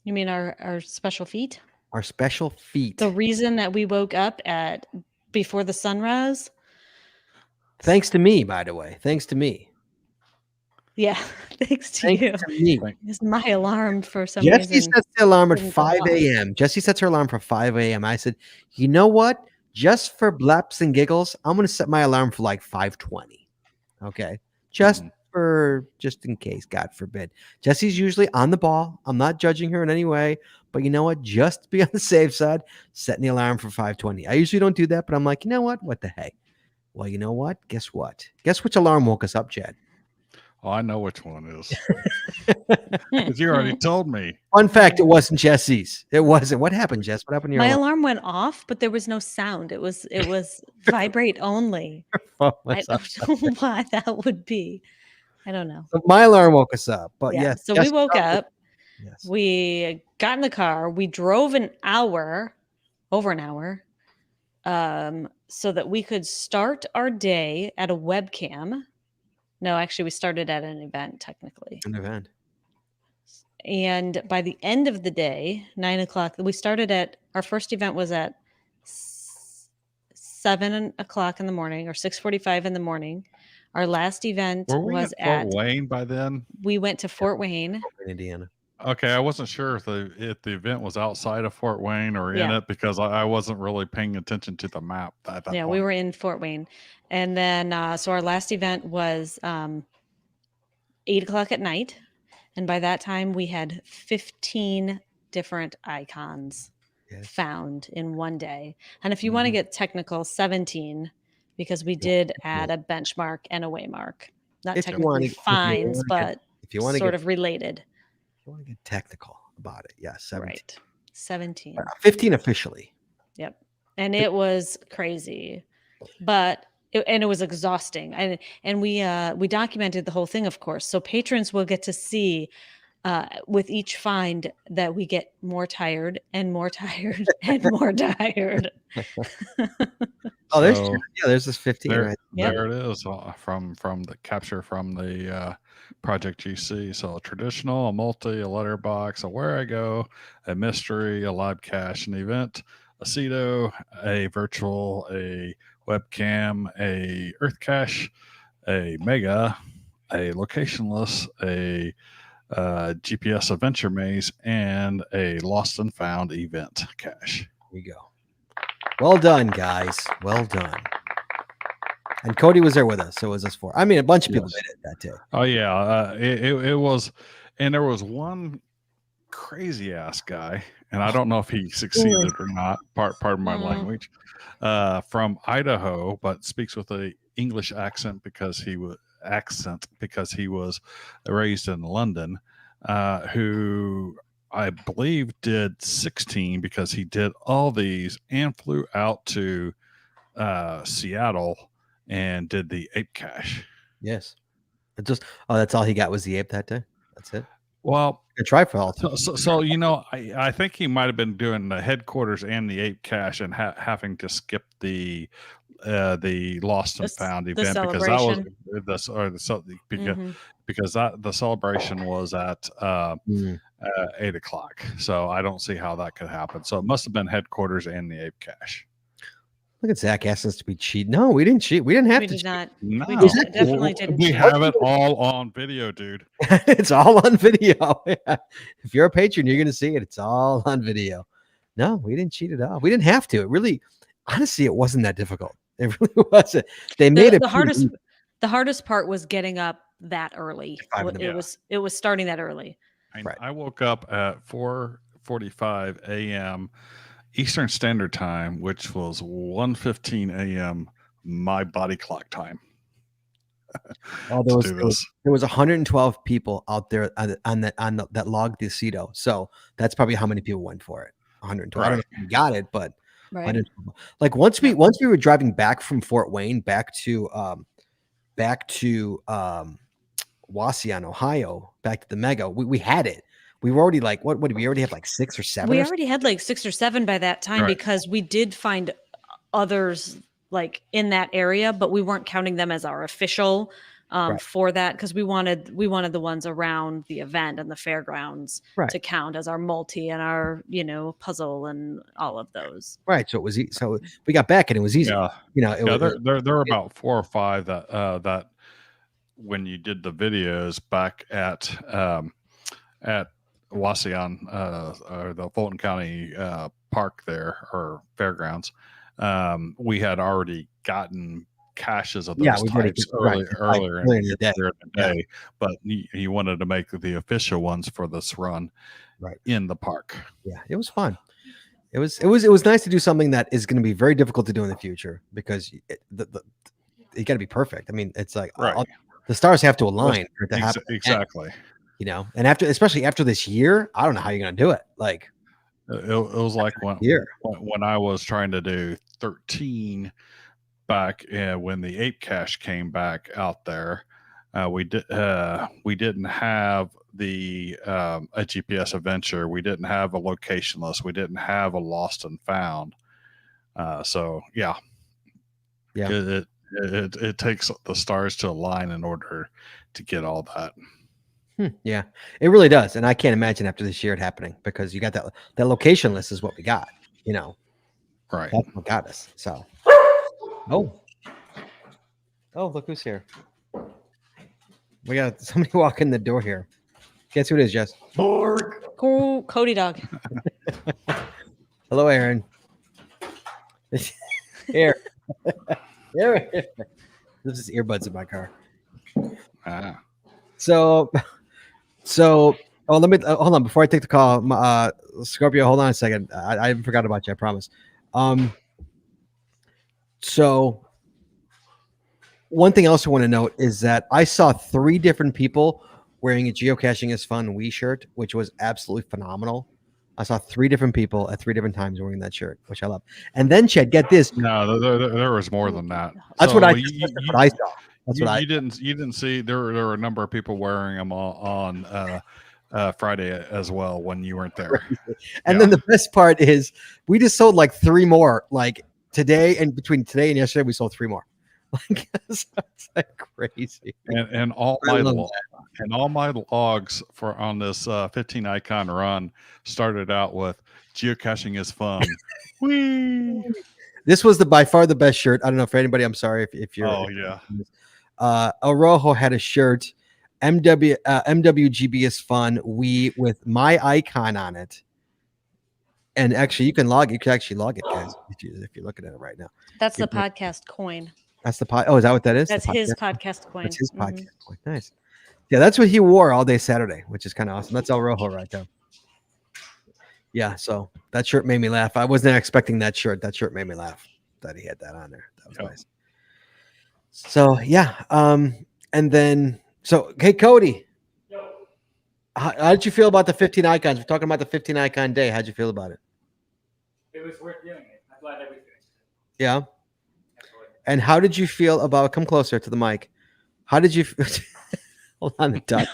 You mean our special feat? Our special feat. The reason that we woke up before the sunrise? Thanks to me, by the way. Thanks to me. Yeah, thanks to Thanks you. to me. Because my alarm for some Jesse reason. sets the alarm at didn't go 5 off. a.m. Jesse sets her alarm for 5 a.m. I said, you know what? Just for blaps and giggles, I'm going to set my alarm for like 5:20. Okay. Just in case, God forbid. Jesse's usually on the ball. I'm not judging her in any way, but you know what? Just to be on the safe side, setting the alarm for 5:20. I usually don't do that, but I'm like, you know what? What the heck? Well, you know what? Guess what? Guess which alarm woke us up, Chad? Oh, I know which one it is. Because you already told me. Fun fact, it wasn't Jesse's. It wasn't. What happened, Jess? What happened to your My alarm? alarm went off, but there was no sound. It was vibrate only. Phone I was up. don't know why that would be. I don't know. So my alarm woke us up, but Yeah. yes. So we Jesse woke probably- up. Yes. We got in the car. We drove over an hour, so that we could start our day at a webcam. No, actually, we started at an event technically. An event. And by the end of the day, 9 o'clock, we started at our first event was at 7 o'clock in the morning or 6:45 in the morning. Our last event Were we was at Fort Wayne by then? we went to Fort Wayne. In Indiana. Okay, I wasn't sure if the event was outside of Fort Wayne or in Yeah. it because I wasn't really paying attention to the map at that Yeah, point. we were in Fort Wayne. And then, so our last event was 8 o'clock at night. And by that time, we had 15 different icons Yes. found in one day. And if you want to get technical, 17, because we did add a benchmark and a waymark. Not If you technically wanna- if you fines, wanna but if you want to sort get, of related. if you want to get technical about it, yeah, 17. Right. 17. 15 officially. Yep. And it was crazy, but it was exhausting. And we documented the whole thing, of course. So patrons will get to see with each find that we get more tired and more tired and more tired. Oh, there's So, yeah, there's this 15 There, right. Yep. there it is from the capture from the Project GC. So a traditional, a multi, a letterbox, a where I go, a mystery, a live cache, an event, a CETO, a virtual, a webcam, a earth cache, a mega, a locationless, a GPS adventure maze, and a lost and found event cache. Here you go. Well done, guys. Well done. And Cody was there with us, so it was us four. I mean, a bunch of people Yes. did it that day. Oh yeah, it was, and there was one crazy ass guy, and I don't know if he succeeded or not. Pardon my language. From Idaho, but speaks with a English accent because he was raised in London. Who I believe did 16 because he did all these and flew out to Seattle and did the ape cache. Yes. It just that's all he got was the ape that day. That's it. Well, I try for all three. so you know, I think he might have been doing the headquarters and the ape cache and having to skip the lost and found the event because the celebration was at 8 o'clock. So I don't see how that could happen. So it must have been headquarters and the ape cache. Look at Zach asking us to be cheat. No, we didn't cheat. We didn't have We to did cheat. not. No, We definitely didn't. We cheat. have it all on video, dude. It's all on video. Yeah. If you're a patron, you're gonna see it. It's all on video. No, we didn't cheat at all. We didn't have to. It really, honestly, it wasn't that difficult. It really wasn't. They made it The pretty easy. the hardest part was getting up that early. 5 in the It was starting that early. Right. I woke up at 4:45 a.m. Eastern Standard Time, which was 1:15 a.m. my body clock time. Oh, to do this. there was 112 people out there on that logged the CETO. So that's probably how many people went for it. 112. I don't know if you got it, but Right. 112. Like once we were driving back from Fort Wayne back to Wasion, Ohio, back to the mega, we had it. We were already like, what did we already have like 6 or 7? We or already had like 6 or 7 by that time Right. because we did find others like in that area, but we weren't counting them as our official Right. for that, because we wanted the ones around the event and the fairgrounds Right. to count as our multi and our puzzle and all of those. Right. So it was so we got back and it was easy. Yeah. It Yeah, was there are about 4 or 5 that when you did the videos back at Wasion, or the Fulton County park there, or fairgrounds, we had already gotten caches of Yeah, those we did it, types right, earlier earlier in the day. during the Yeah. day, but you wanted to make the official ones for this run Right. in the park. Yeah, it was fun. It was nice to do something that is going to be very difficult to do in the future, because it got to be perfect. I mean, it's like Right. the stars have to align for it to happen. Exactly. And especially after this year, I don't know how you're going to do it. Like, it was like when I was trying to do 13 back when the ape cache came back out there. We didn't have a GPS adventure. We didn't have a location list. We didn't have a lost and found. So yeah. It takes the stars to align in order to get all that. Yeah, it really does. And I can't imagine after this year it happening, because you got that location list is what we got. Right. That's what got us. So, oh, look who's here. We got somebody walk in the door here. Guess who it is, Jess? Cool, Cody dog. Hello, Aaron. Here. Here. This is earbuds in my car. So, let me hold on before I take the call. Scorpio, hold on a second. I haven't forgot about you. I promise. So one thing else I want to note is that I saw 3 different people wearing a Geocaching is Fun Wii shirt, which was absolutely phenomenal. I saw 3 different people at 3 different times wearing that shirt, which I love. And then, Chad, get this. No, there was more than that. That's what I saw. You didn't see there were a number of people wearing them on Friday as well when you weren't there. And then the best part is we just sold like 3 more. Like today, and between today and yesterday, we sold 3 more. Like, it's like crazy. And all my logs for on this 15 icon run started out with geocaching is fun. Whee! This was by far the best shirt. I don't know for anybody. I'm sorry if you're. Oh yeah. Arojo had a shirt. MWGB is fun. We with my icon on it. And actually, you can actually log it, guys, if you're looking at it right now. That's the podcast coin. That's the pod. Oh, is that what that is? That's his podcast coin. That's his podcast coin. Nice. Yeah, that's what he wore all day Saturday, which is kind of awesome. That's El Rojo right there. Yeah, so that shirt made me laugh. I wasn't expecting that shirt. That shirt made me laugh that he had that on there. That was nice. So yeah, and then hey, Cody, how did you feel about the 15 icons? We're talking about the 15 icon day. How'd you feel about it? It was worth doing it. I'm glad that we finished it. Yeah. And how did you feel about? Come closer to the mic. How did you? Hold on the touch.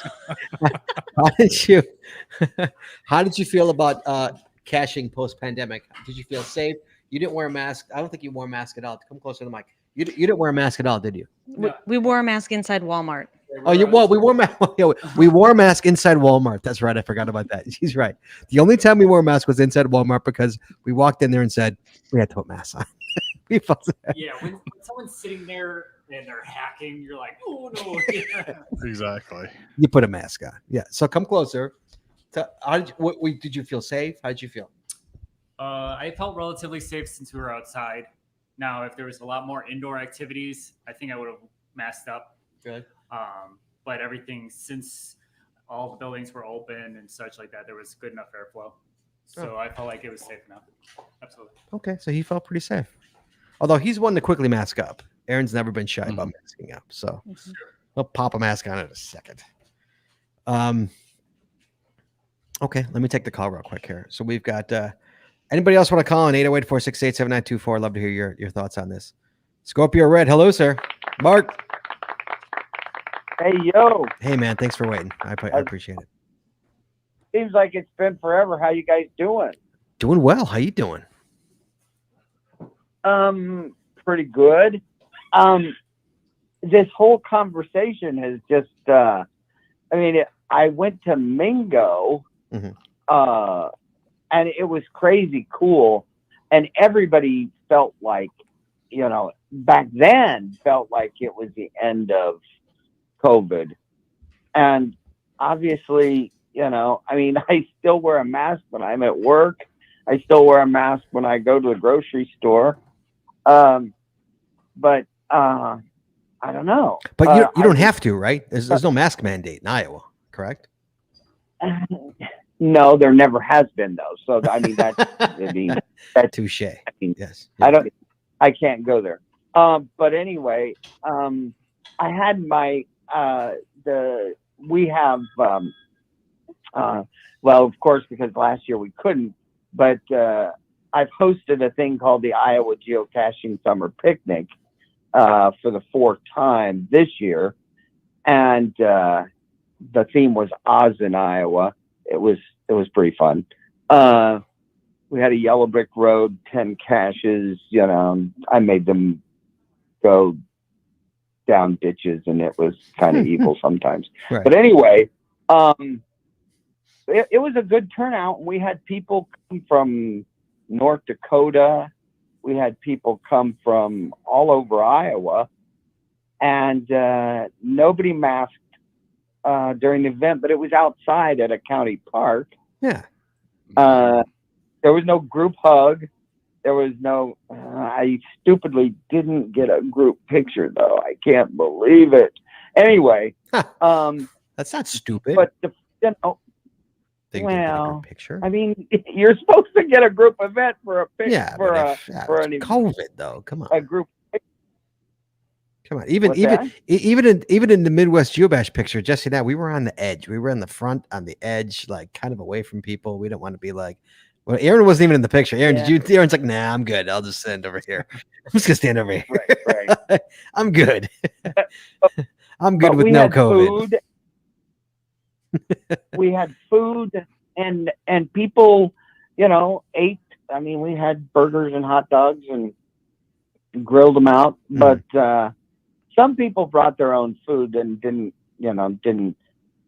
How did you feel about caching post pandemic? Did you feel safe? You didn't wear a mask. I don't think you wore a mask at all. Come closer to the mic. You didn't wear a mask at all, did you? We wore a mask inside Walmart. Oh, we wore a mask inside Walmart. That's right. I forgot about that. She's right. The only time we wore a mask was inside Walmart because we walked in there and said we had to put masks on. Yeah, when someone's sitting there and they're hacking, you're like, oh no. Exactly. You put a mask on. Yeah. So come closer. Did you feel safe? How did you feel? I felt relatively safe since we were outside. Now, if there was a lot more indoor activities, I think I would have masked up. Good. But everything, since all the buildings were open and such like that, there was good enough airflow. So I felt like it was safe enough. Absolutely. Okay, so he felt pretty safe. Although he's one to quickly mask up. Aaron's never been shy about masking up. So he'll pop a mask on in a second. Okay, let me take the call real quick here. So we've got anybody else want to call on 808-468-7924? I'd love to hear your thoughts on this. Scorpio Red, hello, sir. Mark. Hey, yo. Hey, man, thanks for waiting. I appreciate it. Seems like it's been forever. How you guys doing? Doing well. How you doing? Pretty good. this whole conversation has just, I mean, I went to Mingo, Mhm. and it was crazy cool. And everybody felt like, you know, back then felt like it was the end of COVID. And obviously, you know, I mean, I still wear a mask when I'm at work. I still wear a mask when I go to the grocery store. But I don't know. But you don't I- have to, right? There's no mask mandate in Iowa, correct? No, there never has been though. So I mean, that's I mean, that's Touche. I mean, Yes. I can't go there. But anyway, I had my we have well, of course, because last year we couldn't, but I've hosted a thing called the Iowa Geocaching Summer Picnic for the 4th time this year, and the theme was Oz in Iowa. It was pretty fun. We had a yellow brick road, 10 caches. You know, I made them go down ditches, and it was kind of evil sometimes. Right. But anyway, it was a good turnout. We had people come from North Dakota. We had people come from all over Iowa, and nobody masked during the event, but it was outside at a county park. Yeah. There was no group hug. There was no, I stupidly didn't get a group picture though. I can't believe it. Anyway, That's not stupid. but you know, They didn't get a well, group picture. I mean, you're supposed to get a group event for a pic, Yeah, for but for it's COVID though. Come on. a group. Come on, even What's even that? even in the Midwest Geobash picture, Jesse and I, we were on the edge. We were in the front, on the edge, like kind of away from people. We don't want to be like. Well, Aaron wasn't even in the picture. Aaron, Yeah. did you? Aaron's like, nah, I'm good. I'll just stand over here. I'm just gonna stand over here. Right. I'm good. I'm good But with we no had COVID. food. We had food, and people, you know, ate. I mean, we had burgers and hot dogs and grilled them out. Mm. But some people brought their own food and didn't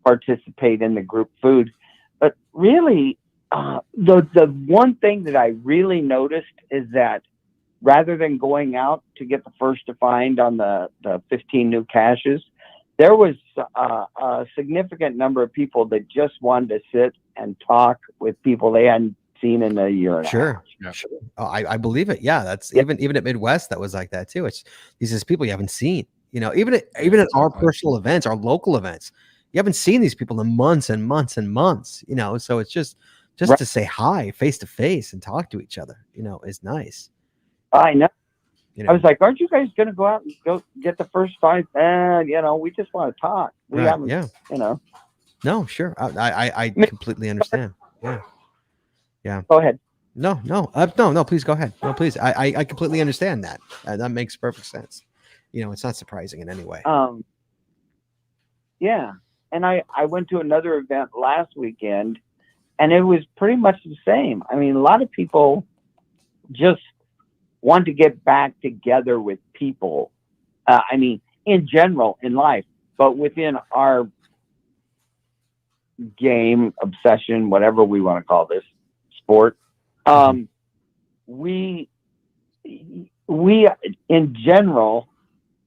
participate in the group food. But really, the one thing that I really noticed is that rather than going out to get the first to find on the 15 new caches, there was a significant number of people that just wanted to sit and talk with people they hadn't seen in a year and a half. Sure. Yeah. Sure. Oh, I believe it. Yeah, that's Yeah. even at Midwest that was like that too. It's these are people you haven't seen. You know, even at our exactly. personal events, our local events, you haven't seen these people in months and months and months. You know, so it's just Right. to say hi face to face and talk to each other. You know, is nice. I know. You I know, was like, aren't you guys going to go out and go get the first five? You know, we just want to talk. We right? haven't, Yeah. you know. No, sure. I Me- completely understand. Yeah. Yeah. Go ahead. No. No. Please go ahead. No, please. I completely understand that. That makes perfect sense. You know, it's not surprising in any way. Yeah. And I went to another event last weekend, and it was pretty much the same. I mean, a lot of people just want to get back together with people. I mean, in general, in life, but within our game, obsession, whatever we want to call this sport, we in general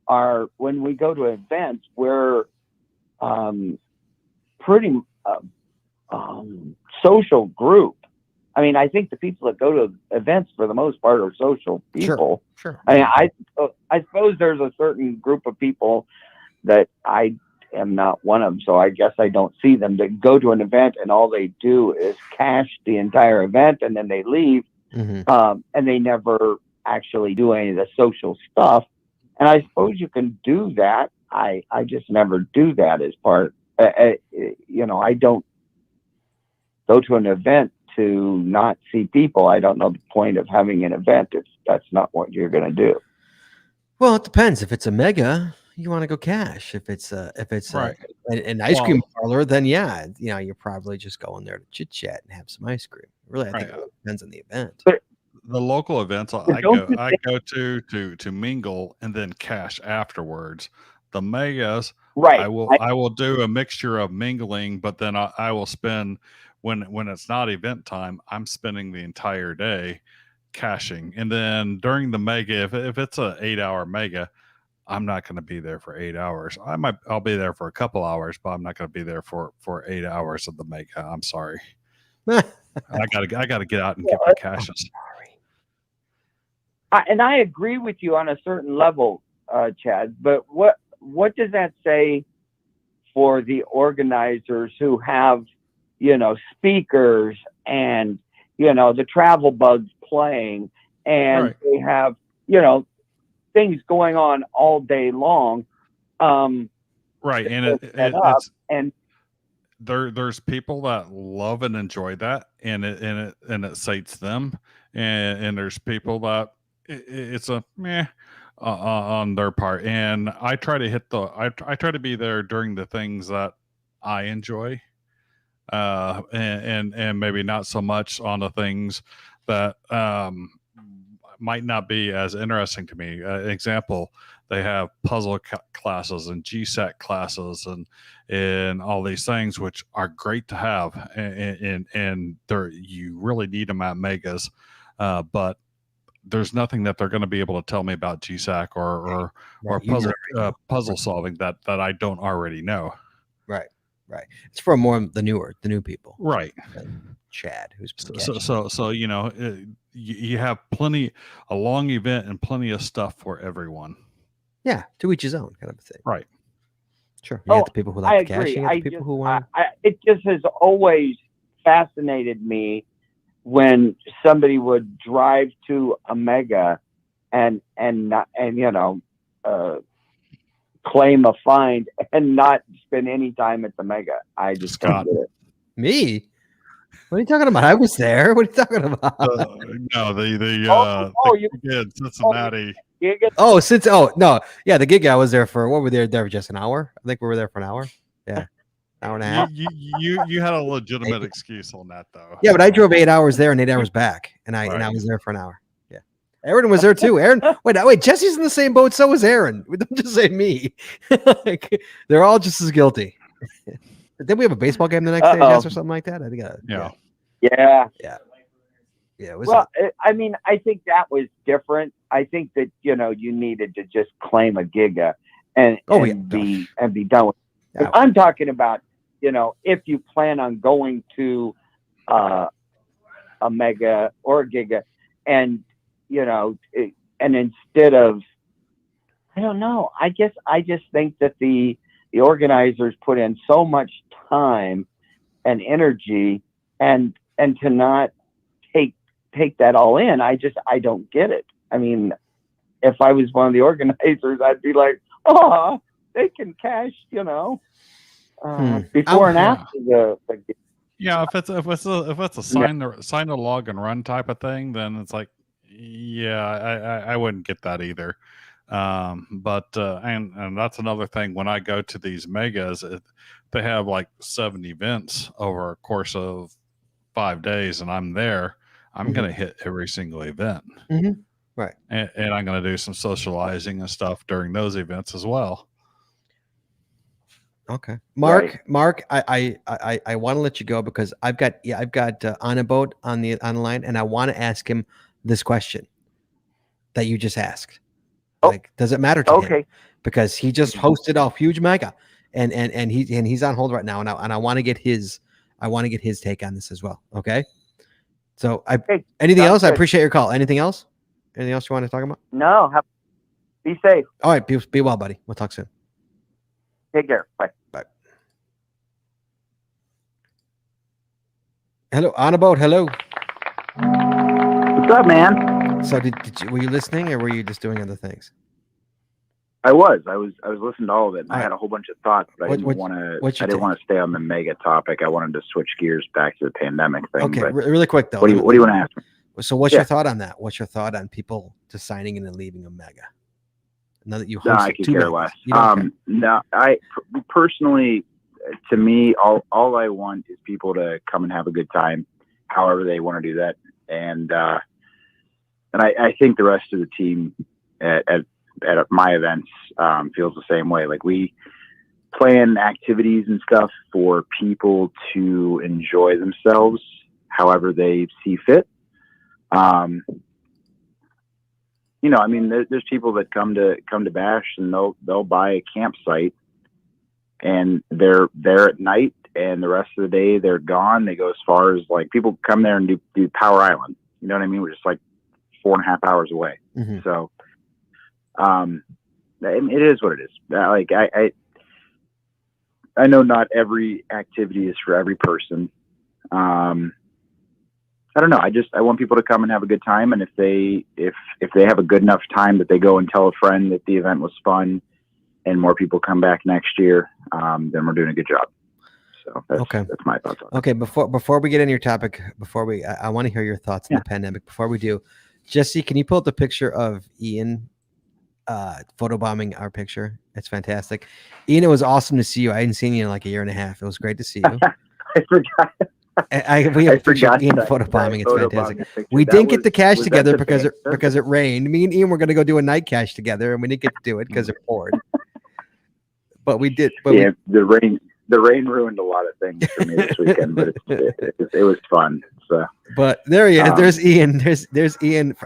are, when we go to events, we're pretty social group. I mean, I think the people that go to events for the most part are social people. Sure. I mean, I suppose there's a certain group of people that I am not one of them, so I guess I don't see them, that go to an event and all they do is cash the entire event and then they leave, and they never actually do any of the social stuff. And I suppose you can do that. I just never do that as part. You know, I don't go to an event to not see people. I don't know the point of having an event if that's not what you're going to do. Well, it depends. If it's a mega, you want to go cash. If it's Right. an ice cream parlor, then yeah, you know, you're probably just going there to chit chat and have some ice cream. Really, I think Right. it depends on the event. But The local events I don't go to mingle and then cash afterwards. The megas, Right. I will do a mixture of mingling, but then I will spend when it's not event time, I'm spending the entire day caching. And then during the mega, if it's a 8-hour mega, I'm not going to be there for 8 hours. I'll be there for a couple hours, but I'm not going to be there for 8 hours of the mega. I'm sorry. I gotta get out and get my caches. And I agree with you on a certain level, Chad. But what does that say for the organizers who have, speakers and the travel bugs playing, and they have things going on all day long? Right, and and there's people that love and enjoy that, and it sates them, and there's people that it's a meh on their part. And I try to I try to be there during the things that I enjoy, and maybe not so much on the things that might not be as interesting to me. Example, they have puzzle classes and GSAC classes and all these things, which are great to have, and you really need them at megas, but there's nothing that they're going to be able to tell me about GSAC or puzzle solving that I don't already know. Right. It's for more the new people. Right. Chad, who's so you have a long event and plenty of stuff for everyone. Yeah, to each his own kind of a thing. Right. Sure. You have the people who like the cash. You have the people who want. It just has always fascinated me when somebody would drive to a mega and claim a find and not spend any time at the mega. I just don't get it. Me? What are you talking about? I was there. What are you talking about? No, the gig in Cincinnati. The gig I was there for. What were they there for? Just an hour? I think we were there for an hour. Yeah, hour and a half. You had a legitimate excuse on that though. Yeah, but I drove 8 hours there and 8 hours back, and I was there for an hour. Yeah, Aaron was there too. Aaron, wait, Jesse's in the same boat. So was Aaron. Don't just say me. They're all just as guilty. Did we have a baseball game the next day, Jess, or something like that? I think. Yeah. Well, I mean, I think that was different. I think that you needed to just claim a giga and be done with it. I'm talking about if you plan on going to a mega or a giga, and and instead of, I don't know, I just think that the organizers put in so much time and energy, and to not take that all in, I don't get it. I mean, if I was one of the organizers, I'd be like, oh, they can cash, before and after the yeah. If it's a sign the log and run type of thing, then it's like, yeah, I wouldn't get that either. But and that's another thing. When I go to these megas, they have like 7 events over a course of 5 days, and I'm there. I'm going to hit every single event. Mm-hmm. Right. And I'm going to do some socializing and stuff during those events as well. Okay. Mark, I want to let you go because I've got Anaboat on the line, and I want to ask him this question that you just asked. Like, does it matter to him? Because he just hosted a huge mega, and he's on hold right now, and I want to get his take on this as well. Okay. So anything else? Good. I appreciate your call. Anything else? Anything else you want to talk about? No. Be safe. All right. Be well, buddy. We'll talk soon. Take care. Bye. Bye. Hello, Anaboat. Hello. What's up, man? So were you listening, or were you just doing other things? I was listening to all of it, and I had a whole bunch of thoughts, but I didn't want to stay on the mega topic. I wanted to switch gears back to the pandemic thing. Okay, really quick though. What do you want to ask me? So what's your thought on that? What's your thought on people just signing in and leaving a mega? Now that you hosted I could 2 care megas. less. No, I personally, to me, all I want is people to come and have a good time, however they want to do that, and I think the rest of the team at at my events feels the same way. Like, we plan activities and stuff for people to enjoy themselves however they see fit. You know, I mean, there's people that come to Bash and they'll buy a campsite and they're there at night, and the rest of the day they're gone. They go as far as, like, people come there and do Power Island. You know what I mean? We're just like 4.5 hours away. Mm-hmm. So, it is what it is. Like, I know not every activity is for every person. I don't know. I want people to come and have a good time. And if they have a good enough time that they go and tell a friend that the event was fun and more people come back next year, then we're doing a good job. So that's my thoughts on it. Okay. Before we get into your topic, I want to hear your thoughts on the pandemic. Before we do, Jesse, can you pull up the picture of Ian photobombing our picture? It's fantastic. Ian, it was awesome to see you. I hadn't seen you in like a year and a half. It was great to see you. I forgot. We have a picture of Ian photobombing. It's fantastic. We didn't get the cash together because it rained. Me and Ian were going to go do a night cash together, and we didn't get to do it because it poured. But we did. But the rain ruined a lot of things for me this weekend, but it was fun. So, but there he is. There's Ian. There's Ian.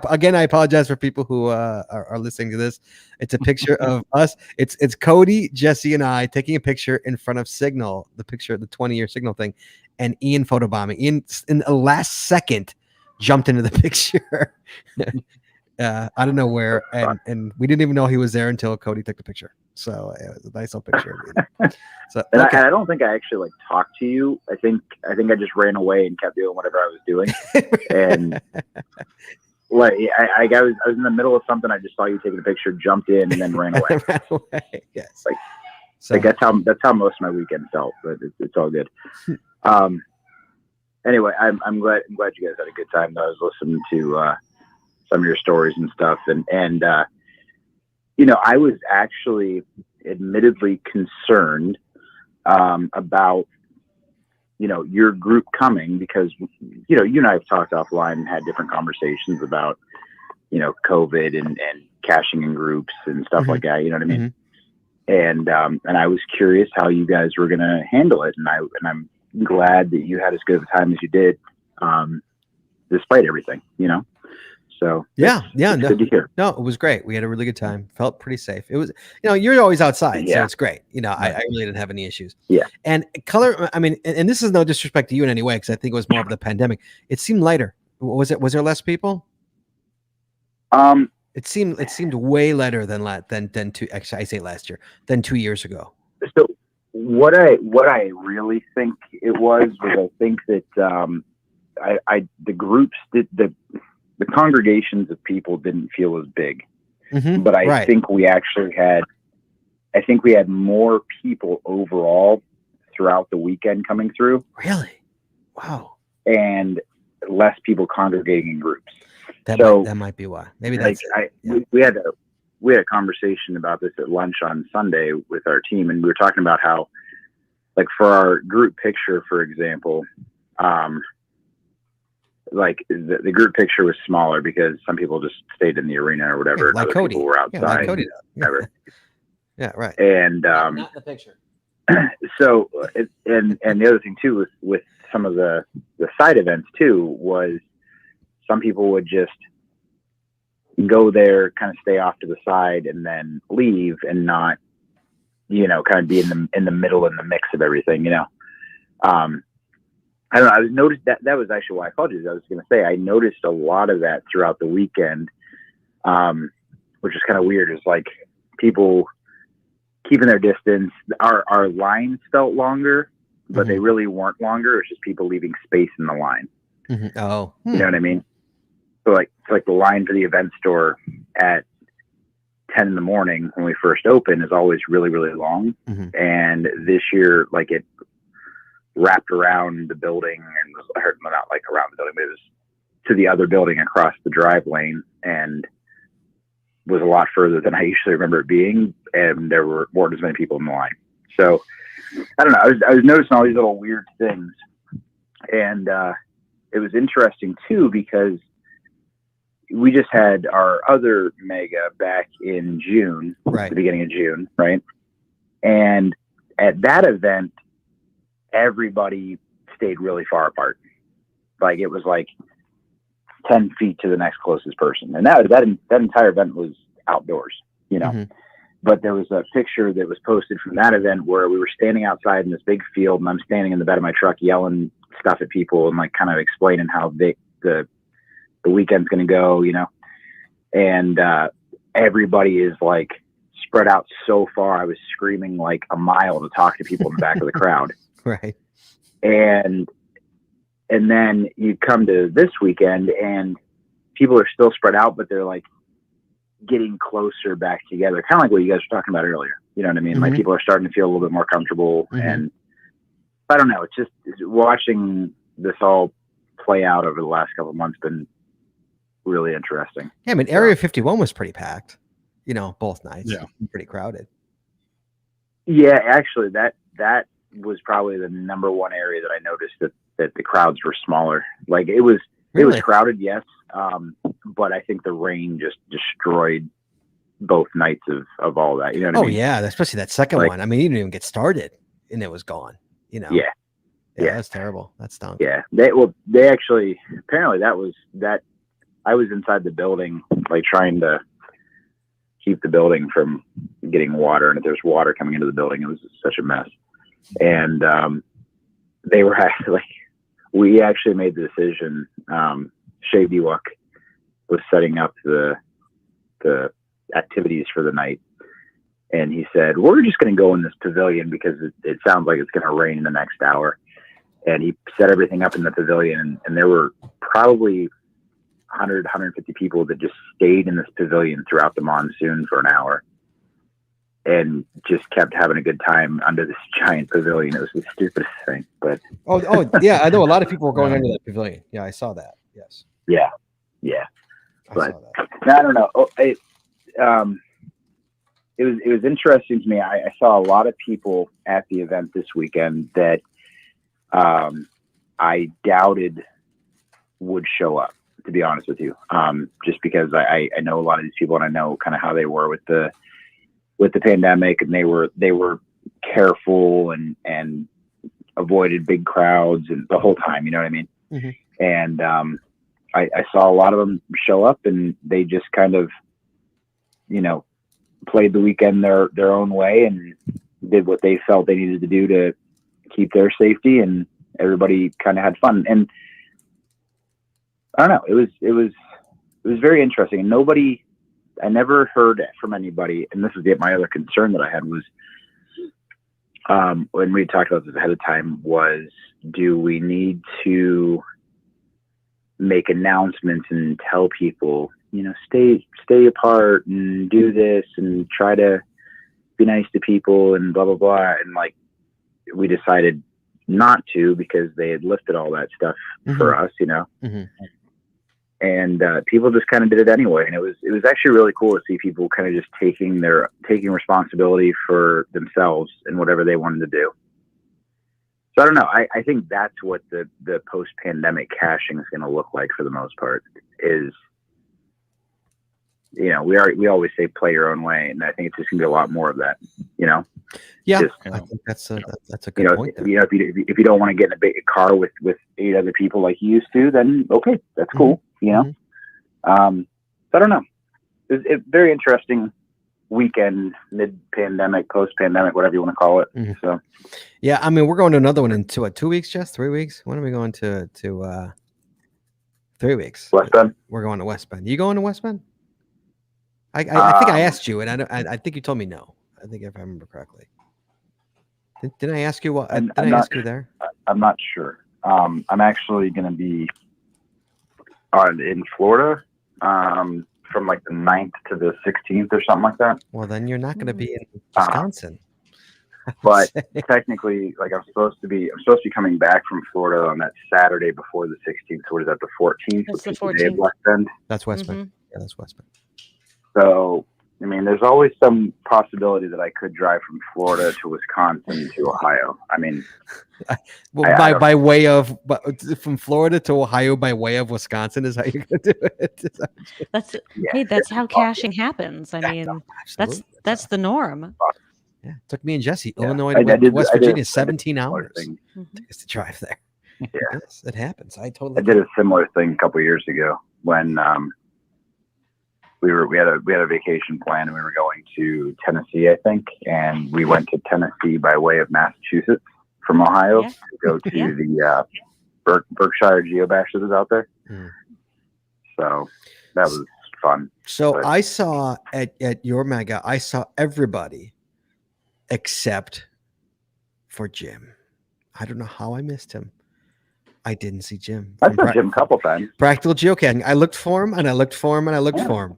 Again, I apologize for people who are listening to this. It's a picture of us. It's Cody, Jesse, and I taking a picture in front of Signal, the 20-year Signal thing, and Ian photobombing. Ian, in the last second, jumped into the picture. I don't know where, and we didn't even know he was there until Cody took the picture. So it was a nice little picture of Ian. So, and I don't think I actually talked to you. I think I just ran away and kept doing whatever I was doing. And I was in the middle of something. I just saw you taking a picture, jumped in, and then ran away. Ran away. Yes. Like that's how most of my weekend felt. But it's all good. Anyway, I'm glad you guys had a good time. I was listening to some of your stories and stuff, and you know, I was actually admittedly concerned about, you know, your group coming, because, you know, you and I have talked offline and had different conversations about, you know, COVID and caching in groups and stuff like that. You know what I mean? Mm-hmm. And I was curious how you guys were going to handle it, and I'm glad that you had as good of a time as you did, despite everything. You know. So yeah, good to hear. No, it was great. We had a really good time. Felt pretty safe. It was, you know, you're always outside, so it's great. You know, I really didn't have any issues. Yeah. And color, I mean, and this is no disrespect to you in any way, because I think it was more of the pandemic. It seemed lighter. Was there less people? It seemed way lighter than two. Actually, I say last year than 2 years ago. So what I really think it was I think that the groups did the congregations of people didn't feel as big, but I think we actually had more people overall throughout the weekend coming through. Really? Wow. And less people congregating in groups. That might be why. Maybe that's we had a conversation about this at lunch on Sunday with our team, and we were talking about how, like, for our group picture, for example, like the group picture was smaller because some people just stayed in the arena or whatever. Like Cody. People were outside. Yeah, like Cody does. Yeah, right. And not the picture. So and the other thing too with some of the side events too was some people would just go there, kind of stay off to the side, and then leave, and not, you know, kind of be in the middle in the mix of everything, you know. I don't know. I noticed that was actually why I called you. I was going to say I noticed a lot of that throughout the weekend, which is kind of weird. It's like people keeping their distance. Our lines felt longer, but they really weren't longer. It's just people leaving space in the line. Mm-hmm. Oh, you know what I mean? So like the line for the event store at 10 in the morning when we first open is always really, really long. Mm-hmm. And this year, like, it wrapped around the building and was not like around the building, but it was to the other building across the drive lane, and was a lot further than I usually remember it being. And there weren't as many people in the line. So I don't know. I was noticing all these little weird things, and it was interesting too, because we just had our other mega back in June, Right. the beginning of June, right? And at that event, everybody stayed really far apart. Like it was like 10 feet to the next closest person. And that entire event was outdoors, you know. Mhm. But there was a picture that was posted from that event where we were standing outside in this big field, and I'm standing in the bed of my truck yelling stuff at people and like kind of explaining how the weekend's going to go, you know. And everybody is like spread out so far. I was screaming like a mile to talk to people in the back of the crowd. Right. And then you come to this weekend and people are still spread out, but they're like getting closer back together. Kind of like what you guys were talking about earlier. You know what I mean? Like people are starting to feel a little bit more comfortable. And I don't know. It's watching this all play out over the last couple of months been really interesting. Yeah, I mean, Area 51 was pretty packed, you know, both nights. Yeah. Pretty crowded. Yeah, actually that was probably the number one area that I noticed that the crowds were smaller. Like it was crowded, yes. But I think the rain just destroyed both nights of all that. You know what I mean? Yeah, especially that second Like- one. I mean, you didn't even get started and it was gone, you know? Yeah. That's terrible. That stunk. Yeah. They actually, apparently I was inside the building, like trying to keep the building from getting water. And if there's water coming into the building, it was such a mess. And, they were actually, we actually made the decision, Shay Biwak was setting up the activities for the night. And he said, we're just going to go in this pavilion because it sounds like it's going to rain in the next hour. And he set everything up in the pavilion. And there were probably 100, 150 people that just stayed in this pavilion throughout the monsoon for an hour and just kept having a good time under this giant pavilion. It was the stupidest thing, but Oh, yeah. I know a lot of people were going under that pavilion. Yeah, I saw that. Yes. yeah. I But saw that. I don't know. It was interesting to me. I saw a lot of people at the event this weekend that I doubted would show up, to be honest with you. Just because I know a lot of these people and I know kind of how they were with the pandemic, and they were careful and avoided big crowds and the whole time, you know what I mean? And I saw a lot of them show up and they just kind of, you know, played the weekend their own way and did what they felt they needed to do to keep their safety, and everybody kind of had fun. And I don't know, it was very interesting. And I never heard from anybody, and this is my other concern that I had was, when we talked about this ahead of time, was do we need to make announcements and tell people, you know, stay apart and do this and try to be nice to people and blah, blah, blah. And like, we decided not to because they had lifted all that stuff for us, you know? And people just kind of did it anyway. And it was actually really cool to see people kind of just taking responsibility for themselves and whatever they wanted to do. So I don't know. I think that's what the post-pandemic caching is going to look like for the most part is, you know, we always say play your own way. And I think it's just going to be a lot more of that, you know? Yeah. Just, I think that's a you good know, point there. you know, if you don't want to get in a big car with 8 other people like you used to, then okay, that's cool. You know? So I don't know. It's a very interesting weekend, mid-pandemic, post-pandemic, whatever you want to call it. So yeah, I mean, we're going to another one in 2 weeks, Jess? 3 weeks? When are we going to 3 weeks? West Bend. We're going to West Bend. You going to West Bend? I think I asked you, and I think you told me no. I think if I remember correctly. Didn't I ask you what? Did I ask you there? I'm not sure. I'm actually going to be in Florida from like the 9th to the 16th or something like that. Well, then you're not going to be in Wisconsin. But technically, like I'm supposed to be coming back from Florida on that Saturday before the 16th. So what is that, the 14th? That's the which is the day of 14th. West Bend. That's West Bend. Yeah, that's West Bend. So I mean, there's always some possibility that I could drive from Florida to Wisconsin to Ohio. I mean, well, by way of from Florida to Ohio by way of Wisconsin is how you're gonna do it. That's Yeah. hey, that's how cashing happens. I mean, that's the norm. Yeah, it took me and Jesse, Yeah. Illinois I to did- West I did- Virginia, I did 17 similar hours thing. just to drive there. Yeah. Yes, it happens. I I totally did a similar thing a couple years ago when we had a vacation plan and we were going to Tennessee, I think, and we went to Tennessee by way of Massachusetts from Ohio Yeah. to go to Yeah. the Berkshire Geobash that is out there. Mm. So that was fun. So But- I saw at your mega, I saw everybody except for Jim. I don't know how I missed him. I didn't see Jim. I From saw Jim a couple times. Practical Geocaching. I looked for him and I looked for him and I looked Yeah. for him.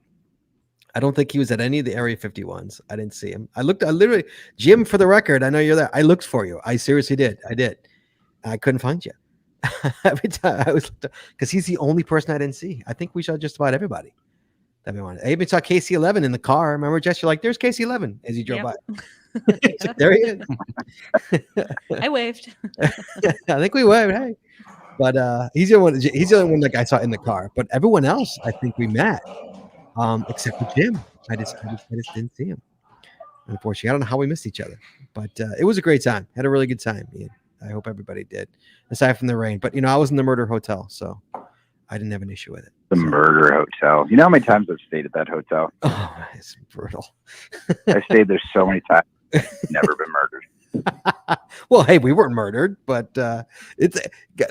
I don't think he was at any of the Area 51s. I didn't see him. I literally, Jim, for the record, I know you're there. I looked for you. I seriously did. I did. I couldn't find you. Every time I was, because he's the only person I didn't see. I think we saw just about everybody that we wanted. I even saw KC11 in the car. Remember, Jess? You're like, there's KC11 as you drove by. It's like, there he is. I waved. I think we waved. Hey. But he's the only one. He's the only one that I saw in the car. But everyone else, I think we met, except for Jim. I just didn't see him. Unfortunately, I don't know how we missed each other. But it was a great time. Had a really good time. Ian. I hope everybody did, aside from the rain. But I was in the Murder Hotel, so I didn't have an issue with it. The Murder Hotel. You know how many times I've stayed at that hotel? Oh, it's brutal. I stayed there so many times. Never been murdered. Well, hey, we weren't murdered, but it's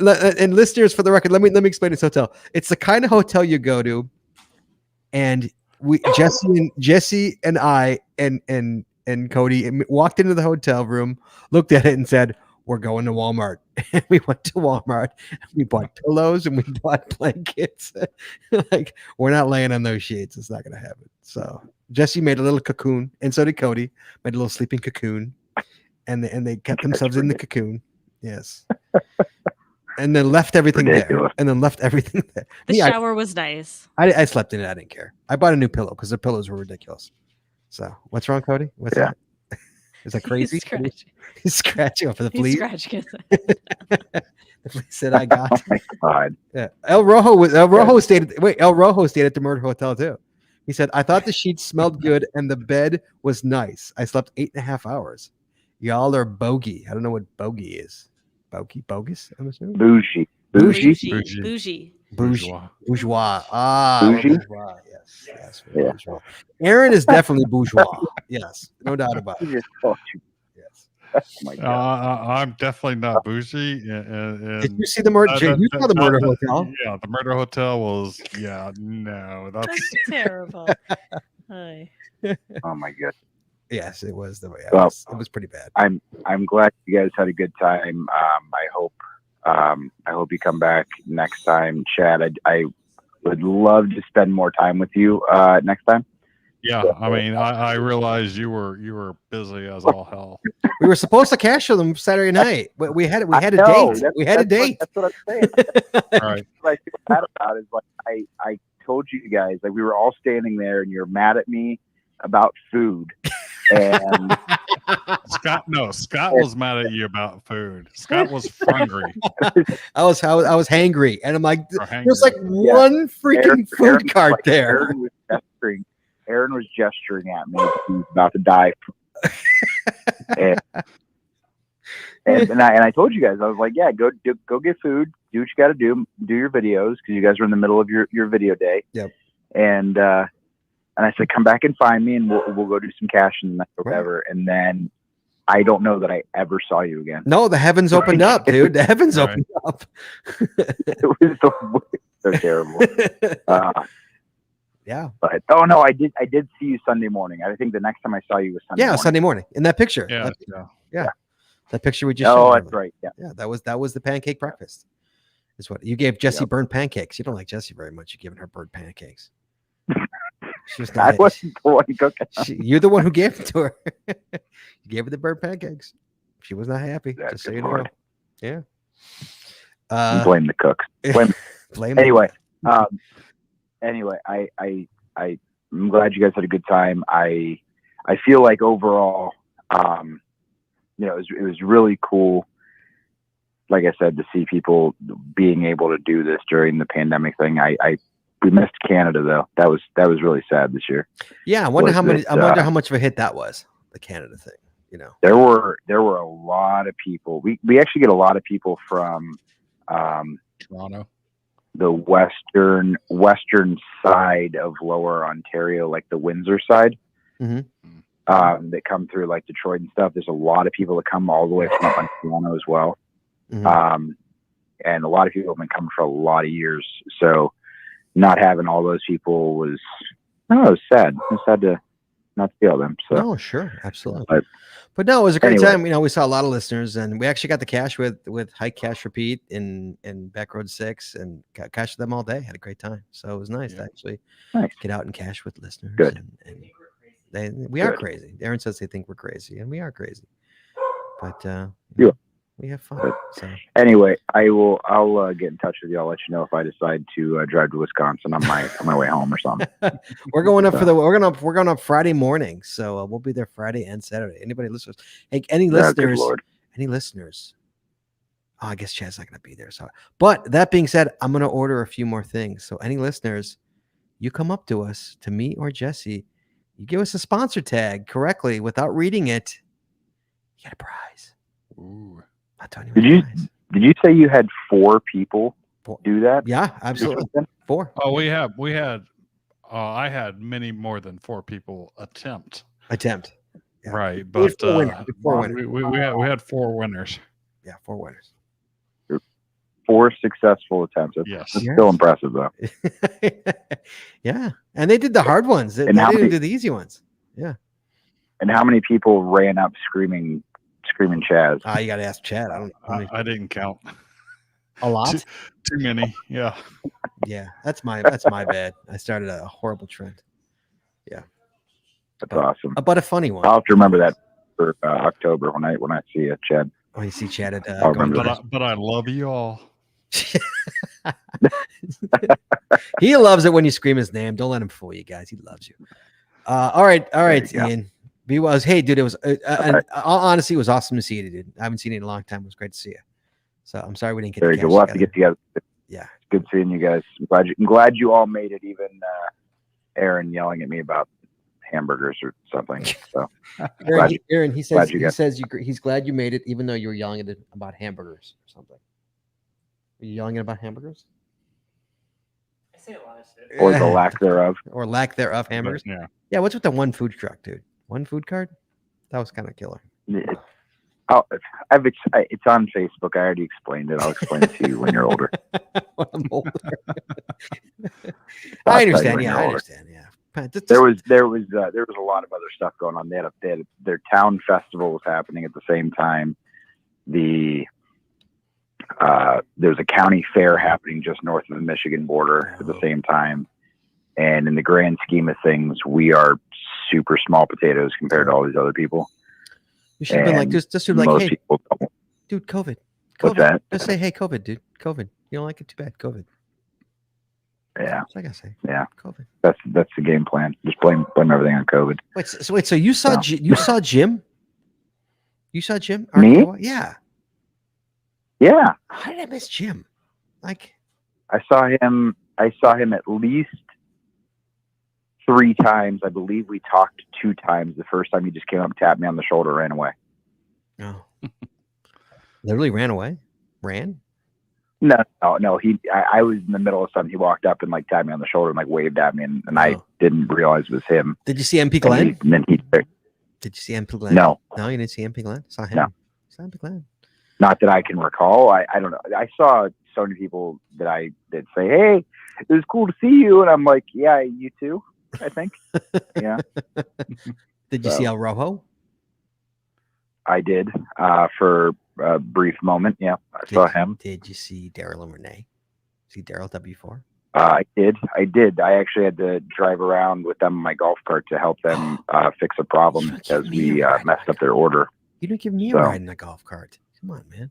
and listeners, for the record, let me explain this hotel. It's the kind of hotel you go to, and Jesse and I and Cody walked into the hotel room, looked at it, and said, "We're going to Walmart." And we went to Walmart. We bought pillows and we bought blankets. Like, we're not laying on those sheets. It's not going to happen. So Jesse made a little cocoon, and so did Cody. Made a little sleeping cocoon, and they kept themselves in the cocoon. Yes. And then left everything Ridiculous. there. And then left everything there. The Me, shower was nice. I slept in it. I didn't care. I bought a new pillow because the pillows were ridiculous. So what's wrong, Cody? What's that? Is that crazy? He's scratching off for the He's flea. scratching his head. The fleece that I got. Oh my God. Yeah. El Rojo stayed at the Murder Hotel too. He said, "I thought the sheets smelled good and the bed was nice. I slept 8.5 hours. Y'all are bogey." I don't know what bogey is. Bogus, I'm assuming. Bougie. Bougie. Bourgeois. Ah, Bougie? bourgeois. Yes. Yeah. Bourgeois. Aaron is definitely bourgeois. Yes, no doubt about it. He just told you. Yes. Oh my God. I'm definitely not bougie. Did you see the murder? You saw the Murder Hotel. Yeah, the Murder Hotel was. Yeah, no, that's That's terrible. Hi. Oh my God. Yes, it was the way. Well, It was pretty bad. I'm glad you guys had a good time. I hope you come back next time, Chad. I would love to spend more time with you next time. yeah. I mean, I realized you were busy as all hell. We were supposed to cash them Saturday night, but we had a I know, date. that's- We had a date. That's what I'm saying. All right. What I feel bad about is like I told you guys, like we were all standing there and you're mad at me about food. And Scott was mad at you about food. Scott was hungry. I was hangry, and I'm like, Or there's like hangry. one freaking food cart like, there. Aaron was gesturing at me. He was about to die. and I told you guys, I was like, yeah, go get food, do what you got to do your videos, because you guys were in the middle of your video day. Yep. And I said, come back and find me, and we'll go do some cash and whatever. Right. And then I don't know that I ever saw you again. No, the heavens opened up, dude. The heavens opened up. It was so terrible. Yeah. But no, I did see you Sunday morning. I think the next time I saw you was Sunday morning. Sunday morning in that picture. Yeah. That picture we just showed. Oh, that's right. Yeah. Yeah, that was the pancake breakfast. Is what you gave Jessie burnt pancakes. You don't like Jessie very much. You're giving her burnt pancakes. She was not, I wasn't the one cooking. You're the one who gave it to her. You gave her the burnt pancakes. She was not happy. That's just so you Lord. know. Yeah. Blame the cooks. Blame. Anyway, anyway, I I'm glad you guys had a good time. I feel like overall, it was really cool. Like I said, to see people being able to do this during the pandemic thing. We missed Canada though. That was really sad this year. Yeah, I wonder how much of a hit that was, the Canada thing. There were a lot of people. We actually get a lot of people from Toronto, the western side of Lower Ontario, like the Windsor side, that come through like Detroit and stuff. There's a lot of people that come all the way from up on Toronto as well. And a lot of people have been coming for a lot of years. So not having all those people was sad. It was sad to not feel them. So no, sure, absolutely. But no, it was a great time. We saw a lot of listeners, and we actually got the cash with Hike Cash Repeat in Back Road 6, and cashed them all day. Had a great time. So it was nice to actually get out and cash with listeners. Good. And we are crazy. Aaron says they think we're crazy, and we are crazy. But we have fun. So. Anyway, I'll get in touch with you. I'll let you know if I decide to drive to Wisconsin on my way home or something. We're going up we're going up Friday morning, so we'll be there Friday and Saturday. Anybody listeners? Hey, any listeners? Any listeners? Oh, I guess Chad's not going to be there. So, but that being said, I'm going to order a few more things. So, any listeners, you come up to us, to me or Jesse, you give us a sponsor tag correctly without reading it, you get a prize. Ooh. Did you say you had 4 people do that? Yeah, absolutely. 4. Oh, we had I had many more than 4 people attempt. Yeah. Right, but we had 4 winners. Yeah, 4 winners. 4 successful attempts. Yes. That's still impressive though. Yeah, and they did the hard ones. They didn't do the easy ones. Yeah. And how many people ran up screaming Chaz? You got to ask Chad. I don't know. I didn't count. A lot? Too many. Yeah. Yeah, that's my bad. I started a horrible trend. Yeah. That's awesome. But a funny one. I'll have to remember that for October when I see you, Chad. Oh, you see Chad at I'll remember but I love you all. He loves it when you scream his name. Don't let him fool you guys. He loves you. All right, Ian. Be was. Hey, dude, it was. All honesty, it was awesome to see you, dude. I haven't seen you in a long time. It was great to see you. So I'm sorry we didn't get. Very good. We'll have to get together. Yeah, it's good seeing you guys. I'm glad you all made it. Even Aaron yelling at me about hamburgers or something. So Aaron, he says he's glad you made it, even though you were yelling at it about hamburgers or something. Were you yelling about hamburgers? I say a lot of shit. Or the lack thereof. Or lack thereof hamburgers. Yeah. What's with the one food truck, dude? One food card? That was kind of killer. It's on Facebook. I already explained it. I'll explain it to you when you're older. When I'm older. I understand. Yeah, I understand. Yeah. There was a lot of other stuff going on. They had their town festival was happening at the same time. There's a county fair happening just north of the Michigan border at the same time. And in the grand scheme of things, we are super small potatoes compared to all these other people. You should have been like, just like, hey, dude, COVID. What's that? Just say, hey, COVID, dude, COVID. You don't like it? Too bad, COVID. Yeah. That's what I gotta say. Yeah. COVID. That's the game plan. Just blame everything on COVID. So you saw Jim? You saw Jim? Me? Yeah. Yeah. How did I miss Jim? Like, I saw him at least 3 times. I believe we talked 2 times. The first time he just came up, tapped me on the shoulder, ran away. Oh. Literally ran away? Ran? No. I was in the middle of something. He walked up and like tapped me on the shoulder and like waved at me, and I didn't realize it was him. Did you see MP Glenn? Did you see MP Glenn? No, you didn't see MP Glenn. Saw him. No. Saw MP Glenn. Not that I can recall. I don't know. I saw so many people that say, "Hey, it was cool to see you," and I'm like, "Yeah, you too." I think. Yeah. Did you see El Rojo? I did for a brief moment. Yeah, I saw him. Did you see Daryl and Renee? See Daryl W4? I did. I actually had to drive around with them in my golf cart to help them fix a problem as we messed up their order. You didn't give me a ride in a golf cart. Come on, man.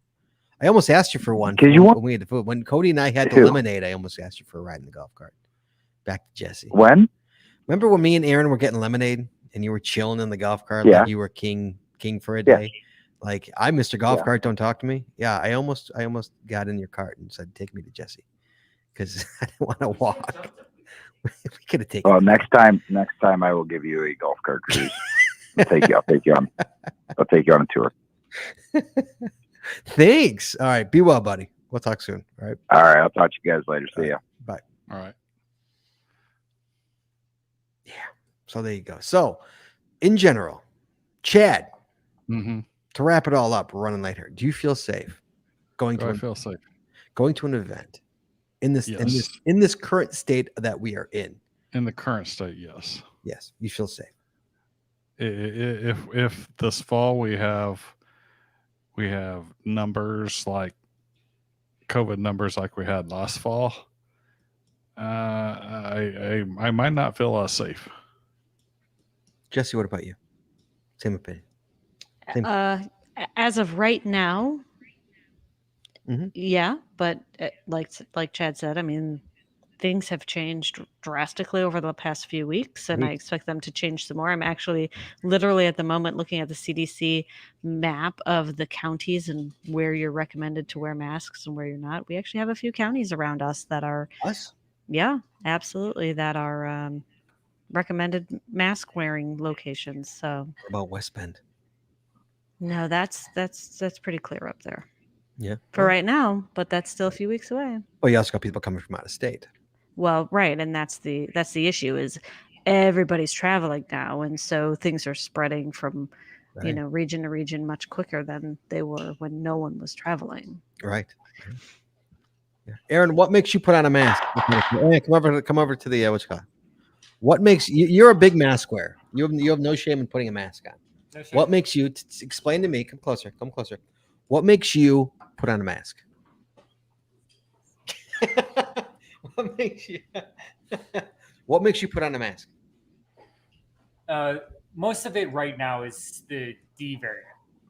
I almost asked you for one when Cody and I had the lemonade. I almost asked you for a ride in the golf cart. Back to Jesse. When? Remember when me and Aaron were getting lemonade and you were chilling in the golf cart Yeah. like you were king for a Yeah. day? Like, I'm Mr. Golf Yeah. Cart, don't talk to me. Yeah, I almost got in your cart and said, take me to Jesse, because I didn't want to walk. We could have taken. Well, next time I will give you a golf cart cruise. I'll take you on a tour. Thanks. All right, be well, buddy. We'll talk soon. All right. All right, I'll talk to you guys later. See ya. Bye. All right. Yeah. So there you go. So, in general, Chad, Mm-hmm. to wrap it all up, we're running late here. Do you feel safe going Do I to feel safe? going to an event in this Yes. in this current state that we are in? In the current state, yes. Yes, you feel safe. If this fall we have numbers like COVID numbers like we had last fall, I might not feel as safe. Jesse, what about you? Same opinion. As of right now, Mhm. yeah, but like Chad said, I mean, things have changed drastically over the past few weeks, and I expect them to change some more. I'm actually literally at the moment looking at the CDC map of the counties and where you're recommended to wear masks and where you're not. We actually have a few counties around us that are, Us? yeah, absolutely, that are recommended mask wearing locations. So What about West Bend? no, that's pretty clear up there Yeah. for right now, but that's still a few weeks away. Well, you also got people coming from out of state. Well, right, and that's the issue is everybody's traveling now, and so things are spreading from Right. region to region much quicker than they were when no one was traveling. Right. Yeah. Aaron, what makes you put on a mask? Yeah, come over to the what's it called? What makes you're a big mask wearer? You have no shame in putting a mask on. No shame. What makes you explain to me? Come closer. What makes you put on a mask? What makes you? What makes you put on a mask? Most of it right now is the D variant.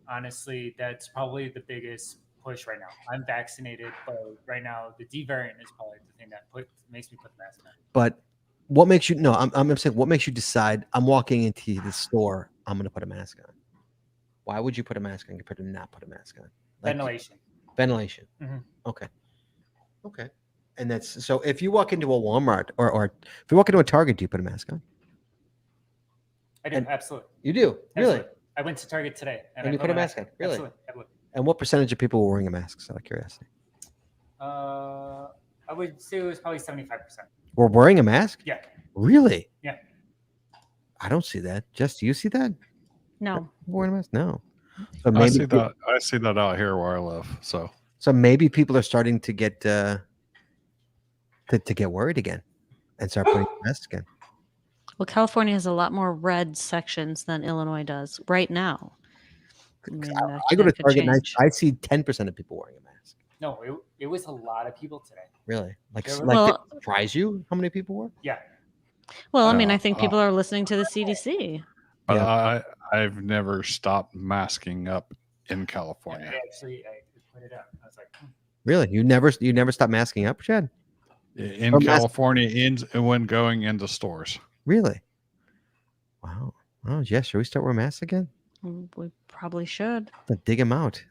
Honestly, that's probably the biggest push right now. I'm vaccinated, but right now the D variant is probably the thing that makes me put the mask on. But what makes you? No, I'm saying what makes you decide? I'm walking into the store. I'm going to put a mask on. Why would you put a mask on compared to not put a mask on? Ventilation. Ventilation. Mhm. Okay. And that's so. If you walk into a Walmart or if you walk into a Target, do you put a mask on? I do, And- absolutely. You do, really. Absolutely. I went to Target today And I you put a mask on, really? Absolutely. And what percentage of people were wearing a mask? Out of curiosity, I would say it was probably 75%. were wearing a mask? Yeah. Really? Yeah. I don't see that. Just do you see that? No, Wearing a mask? No. So I see that out here where I live. So maybe people are starting to get to get worried again and start putting masks again. well, California has a lot more red sections than Illinois does right now. I mean, I go to that could Target and change. I see 10% of people wearing a mask. No, it was a lot of people today. Really? Like, There were- like Well- it surprise you how many people were? Yeah. Well, I mean, I Uh, think people are listening to the CDC. But Yeah. I've never stopped masking up in California. I put it up. I was like, Really? You never stop masking up, Chad? In Or mask- California, when going into stores. Really? Wow. Oh, yes. Should we start wearing masks again? We probably should. Dig them out.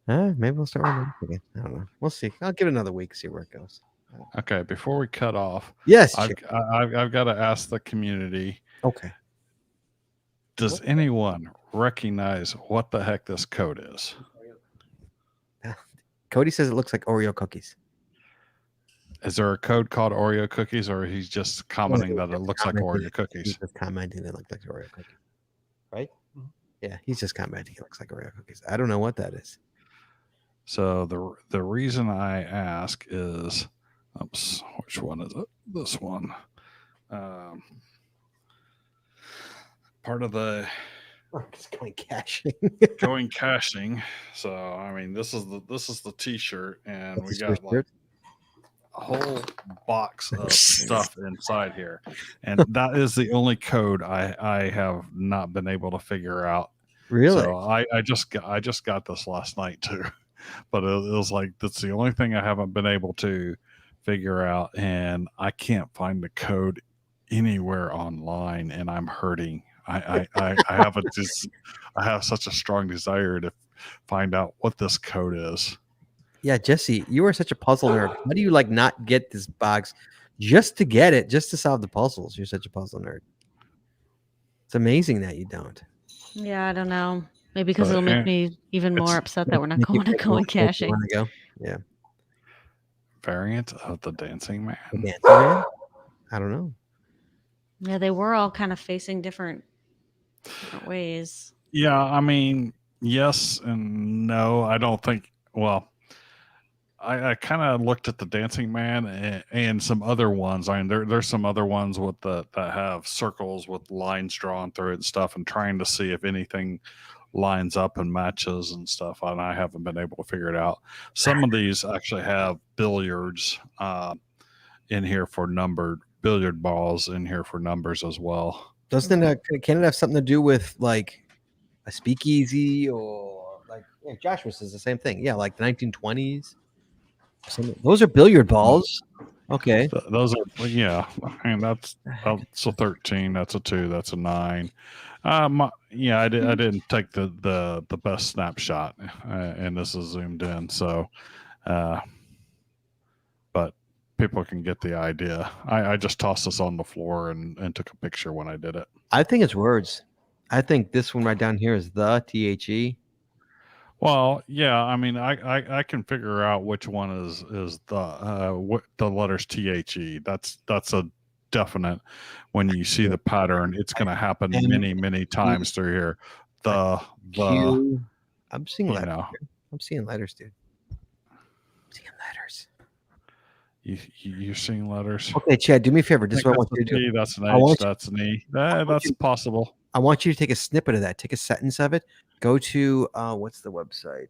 Maybe we'll start wearing masks again. I don't know. We'll see. I'll give it another week, see where it goes. Okay, before we cut off, Yes. I've got to ask the community: Okay. does anyone recognize what the heck this code is? Cody says it looks like Oreo cookies. Is there a code called Oreo cookies, or he's just commenting that it looks like Oreo He's cookies? just commenting that it looks like Oreo cookies. Right? Mhm. Yeah, he's just commenting it looks like Oreo cookies. I don't know what that is. So the reason I ask is, oops, which one is it? This one. Part of the It's going caching. going caching. So I mean, this is the T-shirt, and we That's got your like shirt? a whole box of stuff inside here, and that is the only code I have not been able to figure out. Really? So I just got this last night too, but it was like that's the only thing I haven't been able to figure out, and I can't find the code anywhere online, and I'm hurting. I have I have such a strong desire to find out what this code is. Yeah, Jesse, you are such a puzzle nerd. How do you like not get this box just to get it, just to solve the puzzles? You're such a puzzle nerd. It's amazing that you don't. Yeah, I don't know. Maybe because But, it'll make me even more upset that we're not going to go and caching. Go. Yeah. Variant of the Dancing Man. The Dancing Man? I don't know. Yeah, they were all kind of facing different ways. Yeah, I mean, yes and no. I don't think. Well, I kind of looked at the Dancing Man and some other ones. I mean, there's some other ones with that have circles with lines drawn through it and stuff, and trying to see if anything lines up and matches and stuff. And I haven't been able to figure it out. Some of these actually have billiards in here for numbered billiard balls in here for numbers as well. Doesn't can it have something to do with like a speakeasy or like Joshua says the same thing? Yeah, like the 1920s. Those are billiard balls. Okay. Those are, yeah. I mean, that's a 13. That's a 2. That's a 9. Yeah, I didn't take the best snapshot, and this is zoomed in. So, but people can get the idea. I just tossed this on the floor and took a picture when I did it. I think it's words. I think this one right down here is the THE. Well, yeah, I mean, I can figure out which one is the letters THE. That's a definite. When you see the pattern, it's going to happen many times through here. Q. I'm seeing letters. You know, I'm seeing letters, dude. I'm seeing letters. You're seeing letters. Okay, Chad, do me a favor. This is what I want you to do. That's an H. That's an E. That's possible. I want you to take a snippet of that. Take a sentence of it. Go to what's the website?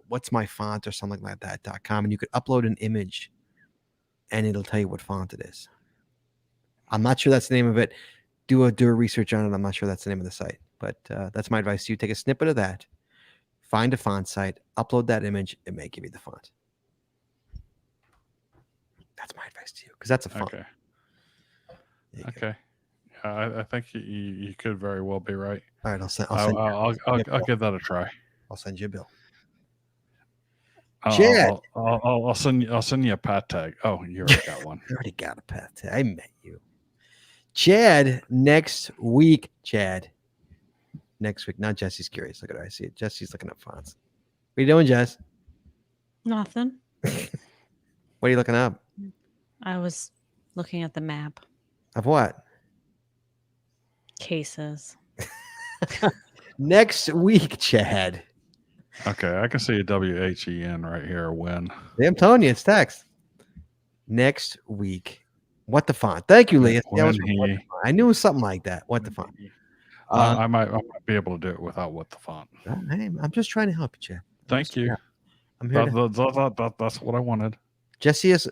What's my font or something like that.com, and you could upload an image, and it'll tell you what font it is. I'm not sure that's the name of it. Do a research on it. I'm not sure that's the name of the site, but that's my advice to you. Take a snippet of that, find a font site, upload that image. It may give you the font. That's my advice to you because that's a font. Okay. Okay. I think you could very well be right. All right, I'll give that a try. I'll send you a bill. Chad, I'll send you a pat tag. Oh, you already got one. I already got a pat tag. I met you, Chad. Next week, Chad. Next week. Now Jesse's curious. Look at her. I see it. Jesse's looking up fonts. What are you doing, Jess? Nothing. What are you looking up? I was looking at the map. Of what? Cases. Next week, Chad. Okay, I can see a WHEN right here. When I'm telling you, it's text. Next week. What the font? Thank you, Leah. I knew it was something like that. What the font? I might be able to do it without what the font. Hey, I'm just trying to help you, Chad. Thank you. I'm here. That's what I wanted. Jesse is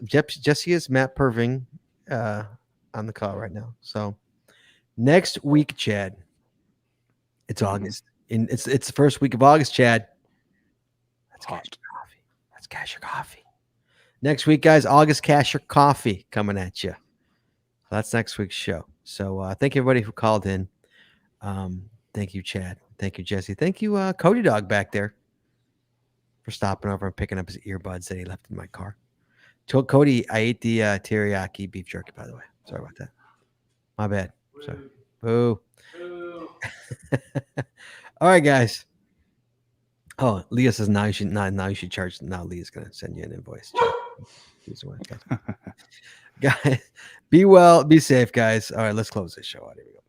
Matt Perving on the call right now. So next week, Chad. It's August. It's the first week of August, Chad. Let's cash your coffee. Let's cash your coffee. Next week, guys, August Cash Your Coffee coming at you. That's next week's show. So thank you, everybody who called in. Thank you, Chad. Thank you, Jesse. Thank you, Cody Dog back there for stopping over and picking up his earbuds that he left in my car. Told Cody I ate the teriyaki beef jerky, by the way. Sorry about that. My bad. Sorry. Boo. All right, guys. Oh, Leah says now you should charge. Now Leah's gonna send you an invoice. Guys, be well, be safe, guys. All right, let's close this show out. Here we go.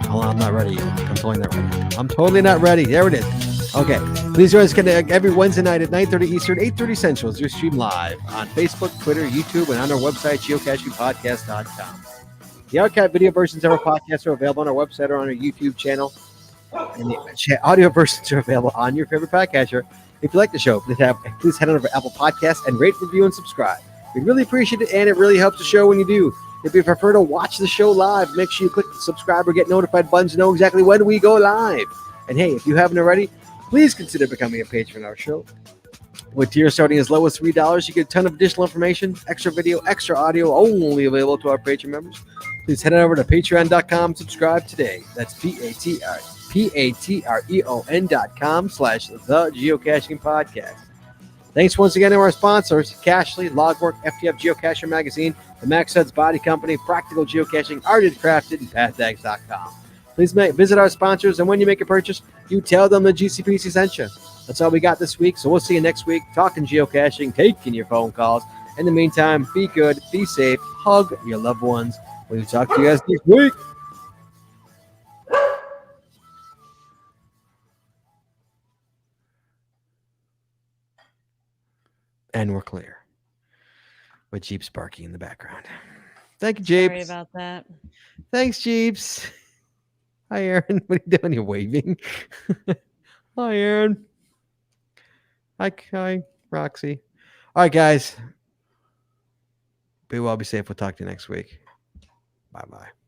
Hold on, I'm not ready yet. I'm totally not ready. There it is. Okay, please join us every Wednesday night at 9:30 Eastern, 8:30 Central. We stream live on Facebook, Twitter, YouTube, and on our website, geocachingpodcast.com. The archived video versions of our podcast are available on our website or on our YouTube channel. And the audio versions are available on your favorite podcatcher. If you like the show, please head on over to Apple Podcasts and rate, review, and subscribe. We really appreciate it, and it really helps the show when you do. If you prefer to watch the show live, make sure you click the subscribe or get notified buttons to know exactly when we go live. And hey, if you haven't already, please consider becoming a patron of our show. With tiers starting as low as $3, you get a ton of additional information, extra video, extra audio, only available to our Patreon members. Please head on over to patreon.com, subscribe today. That's patreon.com/the Geocaching Podcast. Thanks once again to our sponsors, Cachly, Logwork, FTF Geocacher Magazine, the Max Suds Body Company, Practical Geocaching, Arted Crafted, and PathTags.com. Please visit our sponsors, and when you make a purchase, you tell them the GCPC sent you. That's all we got this week, so we'll see you next week talking geocaching, taking your phone calls. In the meantime, be good, be safe, hug your loved ones. We'll talk to you guys next week. And we're clear. With Jeeps barking in the background. Thank you, Jeeps. Sorry about that. Thanks, Jeeps. Hi, Aaron. What are you doing? You're waving. Hi, Aaron. Hi, Roxy. All right, guys. Be well, be safe. We'll talk to you next week. Bye-bye.